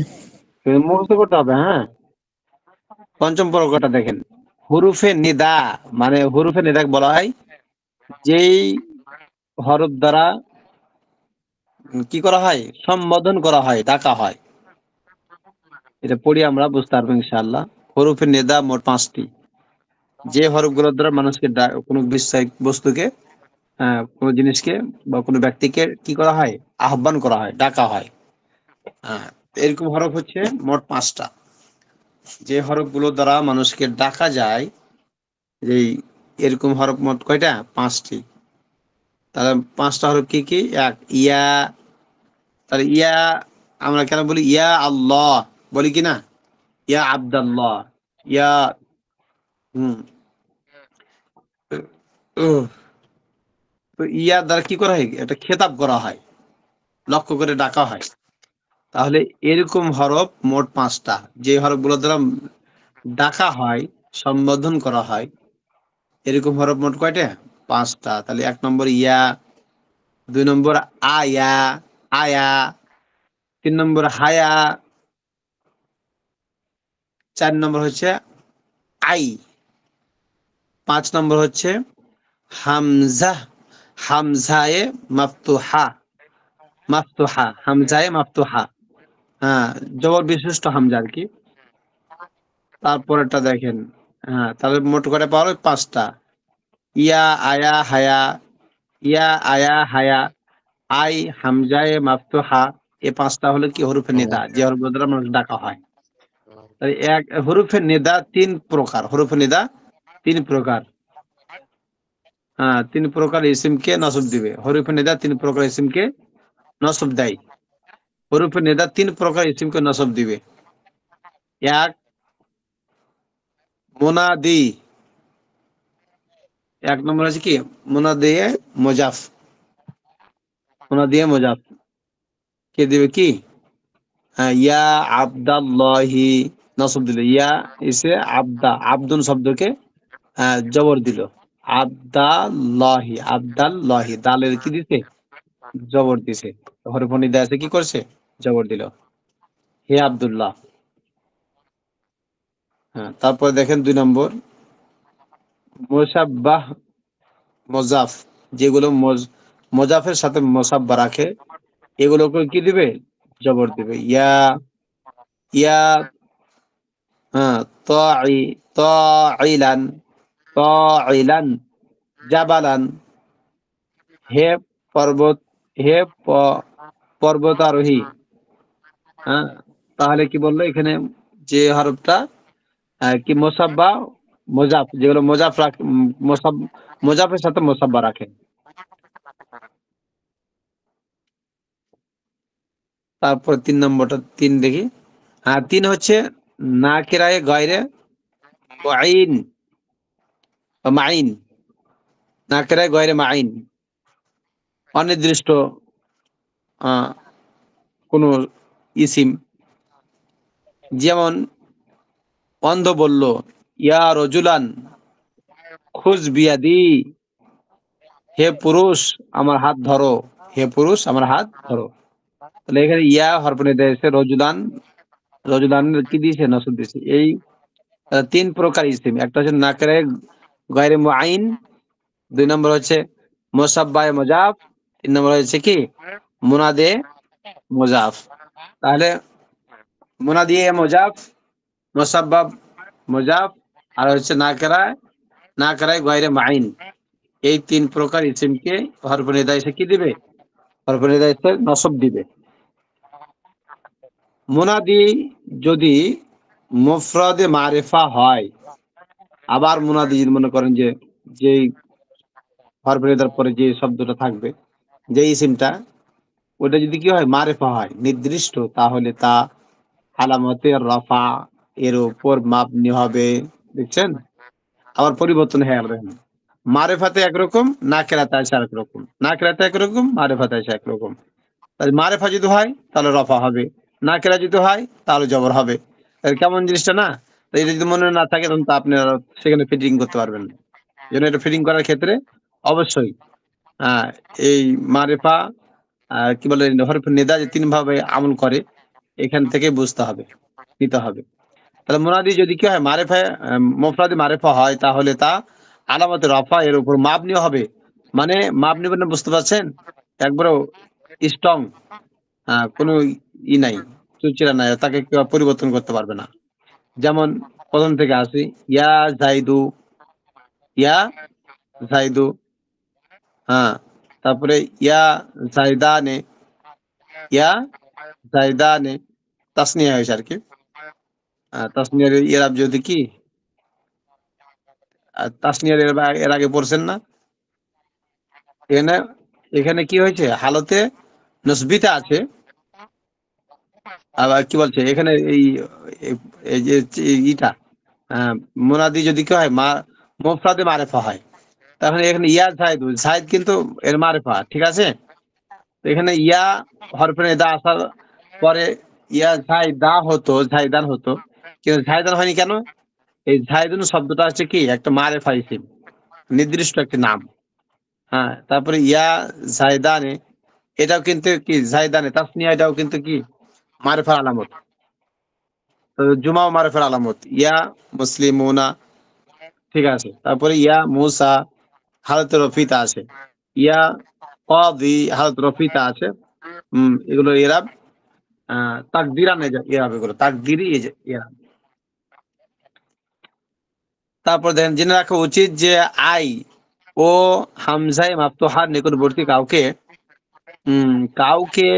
মুখস্থ করতে হবে। হ্যাঁ, পঞ্চম পর্বটা দেখেন, হুরুফে নিদা, মানে হুরুফে নিদা বলা হয় যেই হরফ দ্বারা কি করা হয়? সম্বোধন করা হয়, ডাকা হয়। এটা পড়ি আমরা, বুঝতে পারবো ইনশাআল্লাহ। হরুফে নিদা মোট 5টি, যে হরফগুলোর দ্বারা মানুষকে কোনো বিশ্বায়িক বস্তুকে, কোনো জিনিসকে বা কোনো ব্যক্তিকে কি করা হয়? আহ্বান করা হয়, ডাকা হয়। এরকম হরফ হচ্ছে মোট 5টা, যে হরফগুলো দ্বারা মানুষকে ডাকা যায়। এই এরকম হরফ মোট কয়টা? 5টি। তাহলে 5টা হরফ কি কি? এক, ইয়া। তাহলে ইয়া আমরা কেন বলি? ইয়া আল্লাহ বলি কি না? ইয়া আব্দাল্লাহ, ইয়া হুম উহ। তো ইয়ার দ্বারা কি করা হয়? এটা খেতাব করা হয়, লক্ষ্য করে ডাকা হয়। তাহলে এরকম হরফ মোট 5টা, যে হরফগুলো দ্বারা ডাকা হয়, সম্বোধন করা হয়। এরকম হরফ মোট কয়টা? 5টা। তাহলে 1 নম্বর ইয়া, 2 নম্বর আয়া, আয়া, 3 নম্বর হায়া, 4 নম্বর হচ্ছে আই, 5 নম্বর হচ্ছে হামজা, হামজায়ে মাফতুহা, মাফতুহা, হামজায়ে মাফতুহা। হ্যাঁ, জবর বিশিষ্ট হামজা আর কি। তারপরেরটা দেখেন। হ্যাঁ, তাহলে মোট করে পাওয়া গেল 5টা। ইয়া আয়া হায়া, ইয়া আয়া হায়া, আই, হামজায়ে মাফতুহা। এই 5টা হলো কি? হরফে নিদা, যে হরফ দ্বারা মানুষ ডাকা হয়। তাই এক হরফে নিদা 3 প্রকার। হরফে নিদা 3 প্রকার। হ্যাঁ, 3 প্রকার ইসিমকে নসব দিবে। হরফে নিদা 3 প্রকার ইসিমকে নসব দেয়। হরফে নিদা 3 প্রকার ইসিমকে নসব দিবে। এক, মুনাদি। 1 নম্বর আছে কি? মুনাদিয়ে মুজাফ। মুনাদিয়ে মুজাফ কে দিবে কি? হ্যাঁ, ইয়া আব্দাল্লাহি, নসব দিল। ইয়া এসে আব্দা, আব্দুন শব্দকে জবর দিল। আব্দাল্লাহি, আব্দাল্লাহি, দালের কি দিছে? জবর দিছে। হরফে নিদা আছে কি করছে? জবর দিল। হে আব্দুল্লাহ। হ্যাঁ, তারপরে দেখেন 2 নম্বর মুসাব্বাহ মুজাফ, যেগুলো মুজাফের সাথে মুসাব্বা রাখে, এগুলোকে কি দিবে? জবর দিবে। ইয়া, ইয়া, হ্যাঁ, তাই, তাইলান, তাইলান, জাবালান, হে পর্বত, হে পর্বতারোহী। হ্যাঁ, তাহলে কি বললো এখানে? যে হরফটা কি মুসাব্বা মুজাফ, যেগুলো মুজাফ মুজাফের সাথে মুসাব্বা রাখে। তারপর 3 নম্বরটা 3 দেখি। হ্যাঁ, 3 হচ্ছে নাকিরায়ে গায়রে মুআইন বা মাইন। নাকিরায়ে গায়রে মাইন, অনির্দিষ্ট কোন ইসিম। যেমন অন্ধ বলল, ইয়া রজুলান খুজ বিয়াদি, হে পুরুষ আমার হাত ধরো, হে পুরুষ আমার হাত ধরো। তাহলে এখানে ইয়া হরফ নিদা এসে রজুলান, রজুলান কি দিয়েছে? নসব দিয়েছে। এই 3 প্রকার ইসিম। একটা হচ্ছে নাকিরায়ে গায়রে মুআইন, 2 নম্বর হচ্ছে মুসাব্বায়ে মুজাফ, 3 নম্বর হচ্ছে কি? মুনাদে মুজাফ। তাহলে মুনাদিয়ে মুজাফ, মুসাব্বাব মুজাফ, আর হচ্ছে নাকিরায়ে গায়রে মাইন। এই 3 প্রকার ইসিমকে হরফে নিদা এসে কি দিবে? হরফে নিদা এসে নসব দিবে। মুনাদি যদি মুফরাদে মারিফা হয়, আবার মুনাদি যদি মনে করেন যে যেই হরফে নিদার পরে যে শব্দটা থাকবে, যে ইসিমটা, ওটা যদি কি হয়? মারিফা হয়, নির্দিষ্ট, তাহলে তা আলামতে রফা এর উপর মাবনি হবে। দেখছেন? আবার পরিবর্তন হয়ে গেল। মারেফাতে একরকম, নাকেরাতে আসে আরেক রকম। নাকেরাতে একরকম, মারেফাতে আসে একরকম। তাহলে মারেফা যদি হয় তাহলে রফা হবে, নাকেরা যদি হয় তাহলে জবর হবে। তাহলে কেমন জিনিসটা না? তো এটা যদি মনে না থাকে তখন তো আপনি আর সেখানে ফিটিং করতে পারবেন না। এই জন্য এটা ফিটিং করার ক্ষেত্রে অবশ্যই আহ এই মারেফা কি বলে হরফে নিদা যে 3 ভাবে আমল করে, এখান থেকে বুঝতে হবে, নিতে হবে। তাহলে মুনাদি যদি কি হয়? মারেফা, মুফরাদি মারেফা হয়, তাহলে তা আলামতে রফা এর উপর মাবনি হবে। মানে মাবনি মানে বুঝতে পারছেন? একবারও স্ট্রং, কোনো নাই, চুচরা নাই, তাকে কেউ পরিবর্তন করতে পারবে না। যেমন প্রথম থেকে আসি, ইয়া জাইদু, ইয়া জাইদু। হ্যাঁ, তারপরে ইয়া জাইদানে, ইয়া জাইদানে, তাসনিয়া হয়েছে আর কি। তাসনিয়ার ইরাব যদি কি, তাসনিয়ার এর আগে পড়ছেন না? এখানে এখানে কি হয়েছে, হালতে নসবিতে আছে। আবার কি বলছে এখানে এই যে ইটা মুনাদি যদি কি হয়, মুফরাদে মারেফা হয়, তাহলে এখানে ইয়া জাহিদ, জাহিদ কিন্তু এর মারেফা, ঠিক আছে। এখানে ইয়া হরফে নিদা আসার পরে ইয়া জাহিদা হতো, জাহিদান হতো, কিন্তু জাহিদান হয়নি কেন? এই জাহিদুন শব্দটা হচ্ছে কি একটা মারেফা ইসিম, নির্দিষ্ট একটি নাম। হ্যাঁ, তারপরে ইয়া জাহিদানে, এটাও কিন্তু কি জাহিদানে তাসনিয়া, এটাও কিন্তু কি মারেফার আলামত। তো জুমাও মারেফার আলামত, ইয়া মুসলিমুনা, ঠিক আছে। তারপরে ইয়া মুসা হালত রফিতা আছে, ইয়া কাদি হালত রফিতা আছে। এগুলো ইরাব তাকদিরান ইরাব, এগুলো তাকদিরি ইরাব। তারপর দেখেন জেনে রাখা উচিত যে আই ও হামজায়ে মাফতুহার নিকটবর্তী কাউকে কাউকে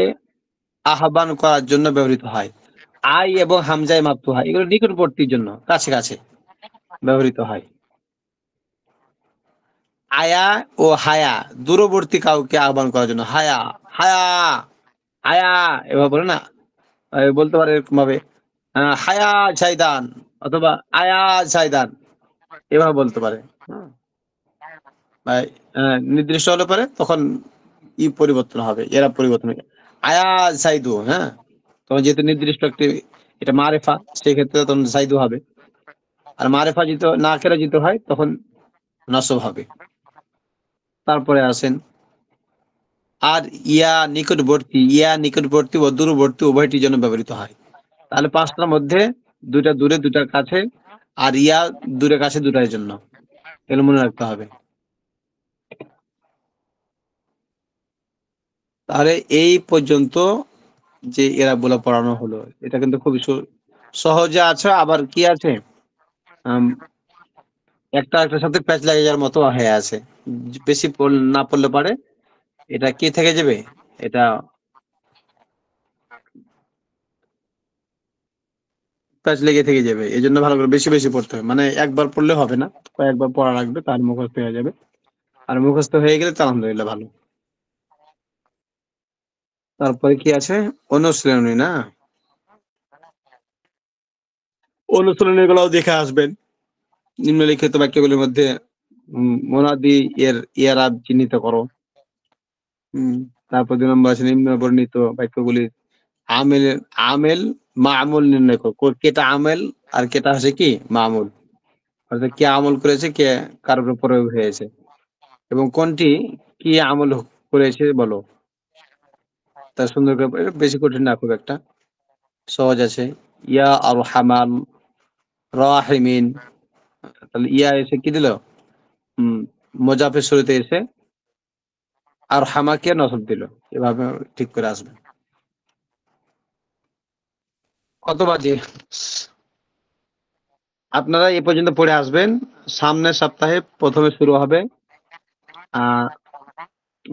আহ্বান করার জন্য ব্যবহৃত হয়। আই এবং হামজায়ে মাফতুহা এগুলো নিকটবর্তীর জন্য, কাছে কাছে ব্যবহৃত হয়। আয়া ও হায়া দূরবর্তী কাউকে আহ্বান করার জন্য, হায়া হায়া হায়া এভাবে বলে না, বলতে পারে এরকম ভাবে, হায়া জাইদান অথবা আয়া জাইদান, এভাবে বলতে পারে। নির্দিষ্ট হলে পরে তখন পরিবর্তন হবে, এরা পরিবর্তন হবে। আয়া জাইদু, হ্যাঁ, তখন যেহেতু নির্দিষ্ট একটি এটা মারেফা, সেই ক্ষেত্রে তখন জাইদু হবে। আর মারেফা জিত না কেরা জিত হয় তখন নসব হবে। তারপরে আসেন আর ইয়া নিকটবর্তী ও দূরবর্তী উভয়টির জন্য ব্যবহৃত হয়। তাহলে পাঁচটার মধ্যে দুইটা দূরে দুইটা কাছে, আর ইয়া দূরে কাছে দুটার জন্য, এগুলো মনে রাখতে হবে। তাহলে এই পর্যন্ত যে এরাবগুলো পড়ানো হলো, এটা কিন্তু খুবই সহজে আছে, আবার কি আছে একটা একটার সাথে প্যাচ লাগে যাওয়ার মতো হয়ে আছে। বেশি না পড়লে পারে এটা কি থেকে যাবে, এটা প্যাচ লেগে থেকে যাবে। এই জন্য ভালো করে বেশি বেশি পড়তে হবে, মানে একবার পড়লে হবে না, কয়েকবার পড়া লাগবে, তার মুখস্থ হয়ে যাবে। আর মুখস্থ হয়ে গেলে তো আলহামদুলিল্লাহ ভালো। তারপরে কি আছে, অনুশীলনী না, অনুশীলনী গুলাও দেখে আসবেন। নিম্নলিখিত বাক্যগুলির মধ্যে মুনাদি এর ইয়ারাব চিহ্নিত করো। তারপর 2 নম্বর আছে নিম্ন বর্ণিত বাক্যগুলির আমেল মামুল নির্ণয় করো। কেটা আমেল আর কেটা হচ্ছে কি মামুল, অর্থাৎ কে আমল করেছে, কে কার উপর প্রয়োগ হয়েছে, এবং কোনটি কি আমল করেছে বলো। তার সুন্দর করে, বেশি কঠিন না, খুব একটা সহজ আছে। ইয়া আর হামাল রাহিমিন, তাহলে ইয়া এসে কি দিল, মোজাফের শুরুতে এসে আর হামাকে নসব দিল, এভাবে ঠিক করে আসবে। কত বাজে আপনারা এ পর্যন্ত পড়ে আসবেন। সামনের সপ্তাহে প্রথমে শুরু হবে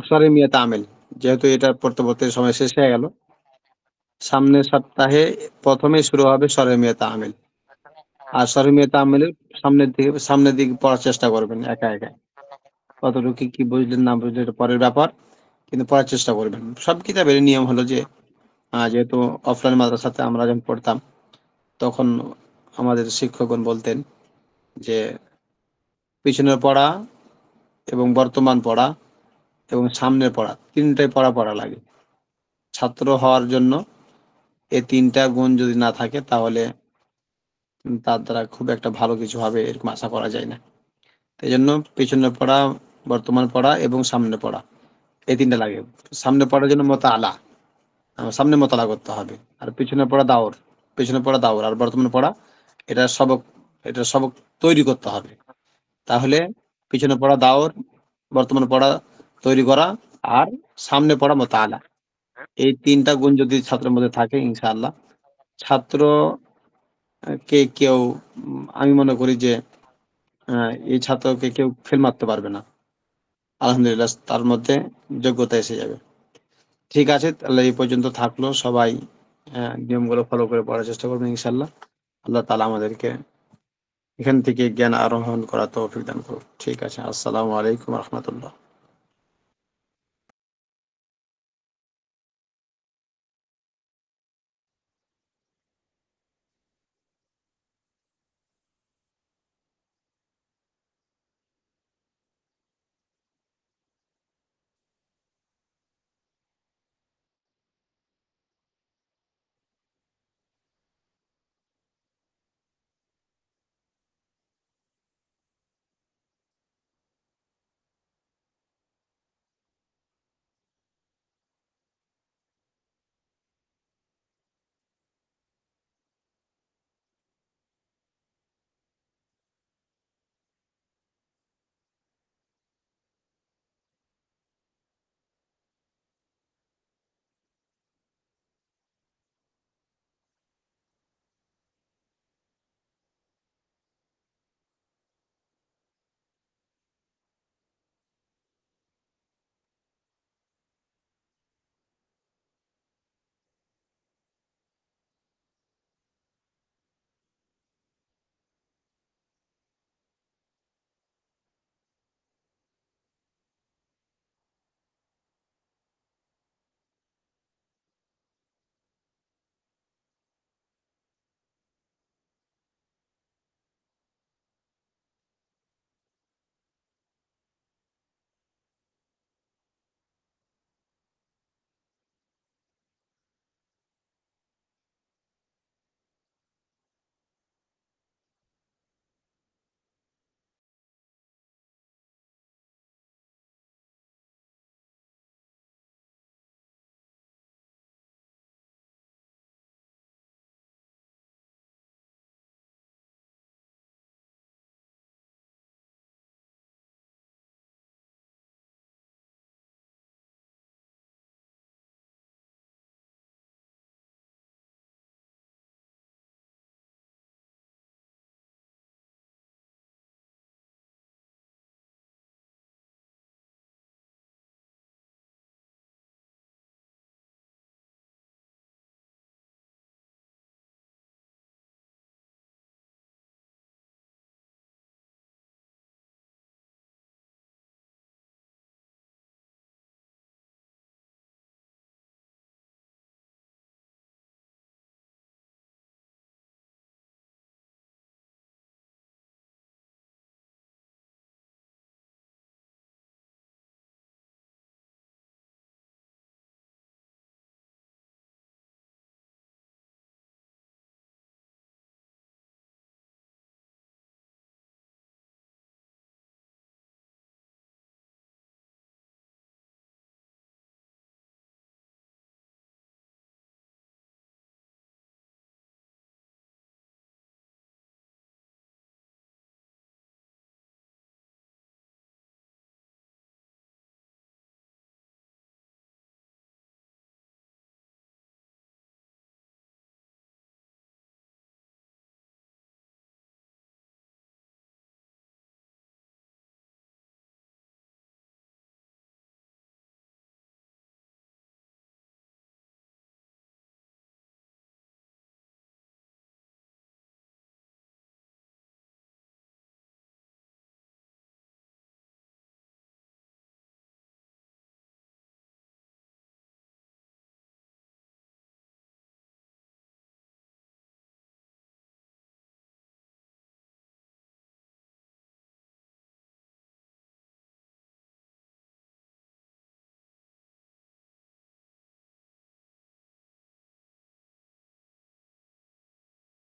সরেমিয়াত আমেল, যেহেতু এটা পড়তে পড়তে সময় শেষ হয়ে গেল। সামনের সপ্তাহে প্রথমে শুরু হবে সরেমিয়াত আমেল। আর সরেমিয়াত আমেলের সামনের দিকে পড়ার চেষ্টা করবেন একা একা। কতটুকু কি বুঝলেন না বুঝলেন এটা পরের ব্যাপার, কিন্তু পড়ার চেষ্টা করবেন। সব কিতাবের নিয়ম হলো যে যেহেতু অফলাইন মাদ্রাসাতে আমরা যখন পড়তাম, তখন আমাদের শিক্ষকগণ বলতেন যে পিছনের পড়া এবং বর্তমান পড়া এবং সামনের পড়া, তিনটাই পড়া লাগে। ছাত্র হওয়ার জন্য এই তিনটা গুণ যদি না থাকে, তাহলে তার দ্বারা খুব একটা ভালো কিছু হবে এরকম আশা করা যায় না। এই জন্য পিছনের পড়া, বর্তমান পড়া এবং সামনে পড়া, এই তিনটা লাগে। সামনে পড়ার জন্য মোতালা, সামনে মোতালা করতে হবে। আর পিছনে পড়া দাওর, আর বর্তমানে পড়া এটা সবক তৈরি করতে হবে। তাহলে পিছনে পড়া দাওর, বর্তমানে পড়া তৈরি করা, আর সামনে পড়া মোতালা, এই তিনটা গুণ যদি ছাত্রের মধ্যে থাকে, ইনশাআল্লাহ ছাত্র কে কেউ আমি মনে করি যে এই ছাত্রকে কেউ ফেল মারতে পারবে না। আলহামদুলিল্লাহ তার মধ্যে যোগ্যতা এসে যাবে। ঠিক আছে, তাহলে এই পর্যন্ত থাকলো। সবাই নিয়মগুলো ফলো করে পড়ার চেষ্টা করবেন ইনশাল্লাহ। আল্লাহ তাআলা আমাদেরকে এখান থেকে জ্ঞান আরোহণ করা তৌফিক দান করুন। ঠিক আছে, আসসালামু আলাইকুম রহমতুল্লাহ।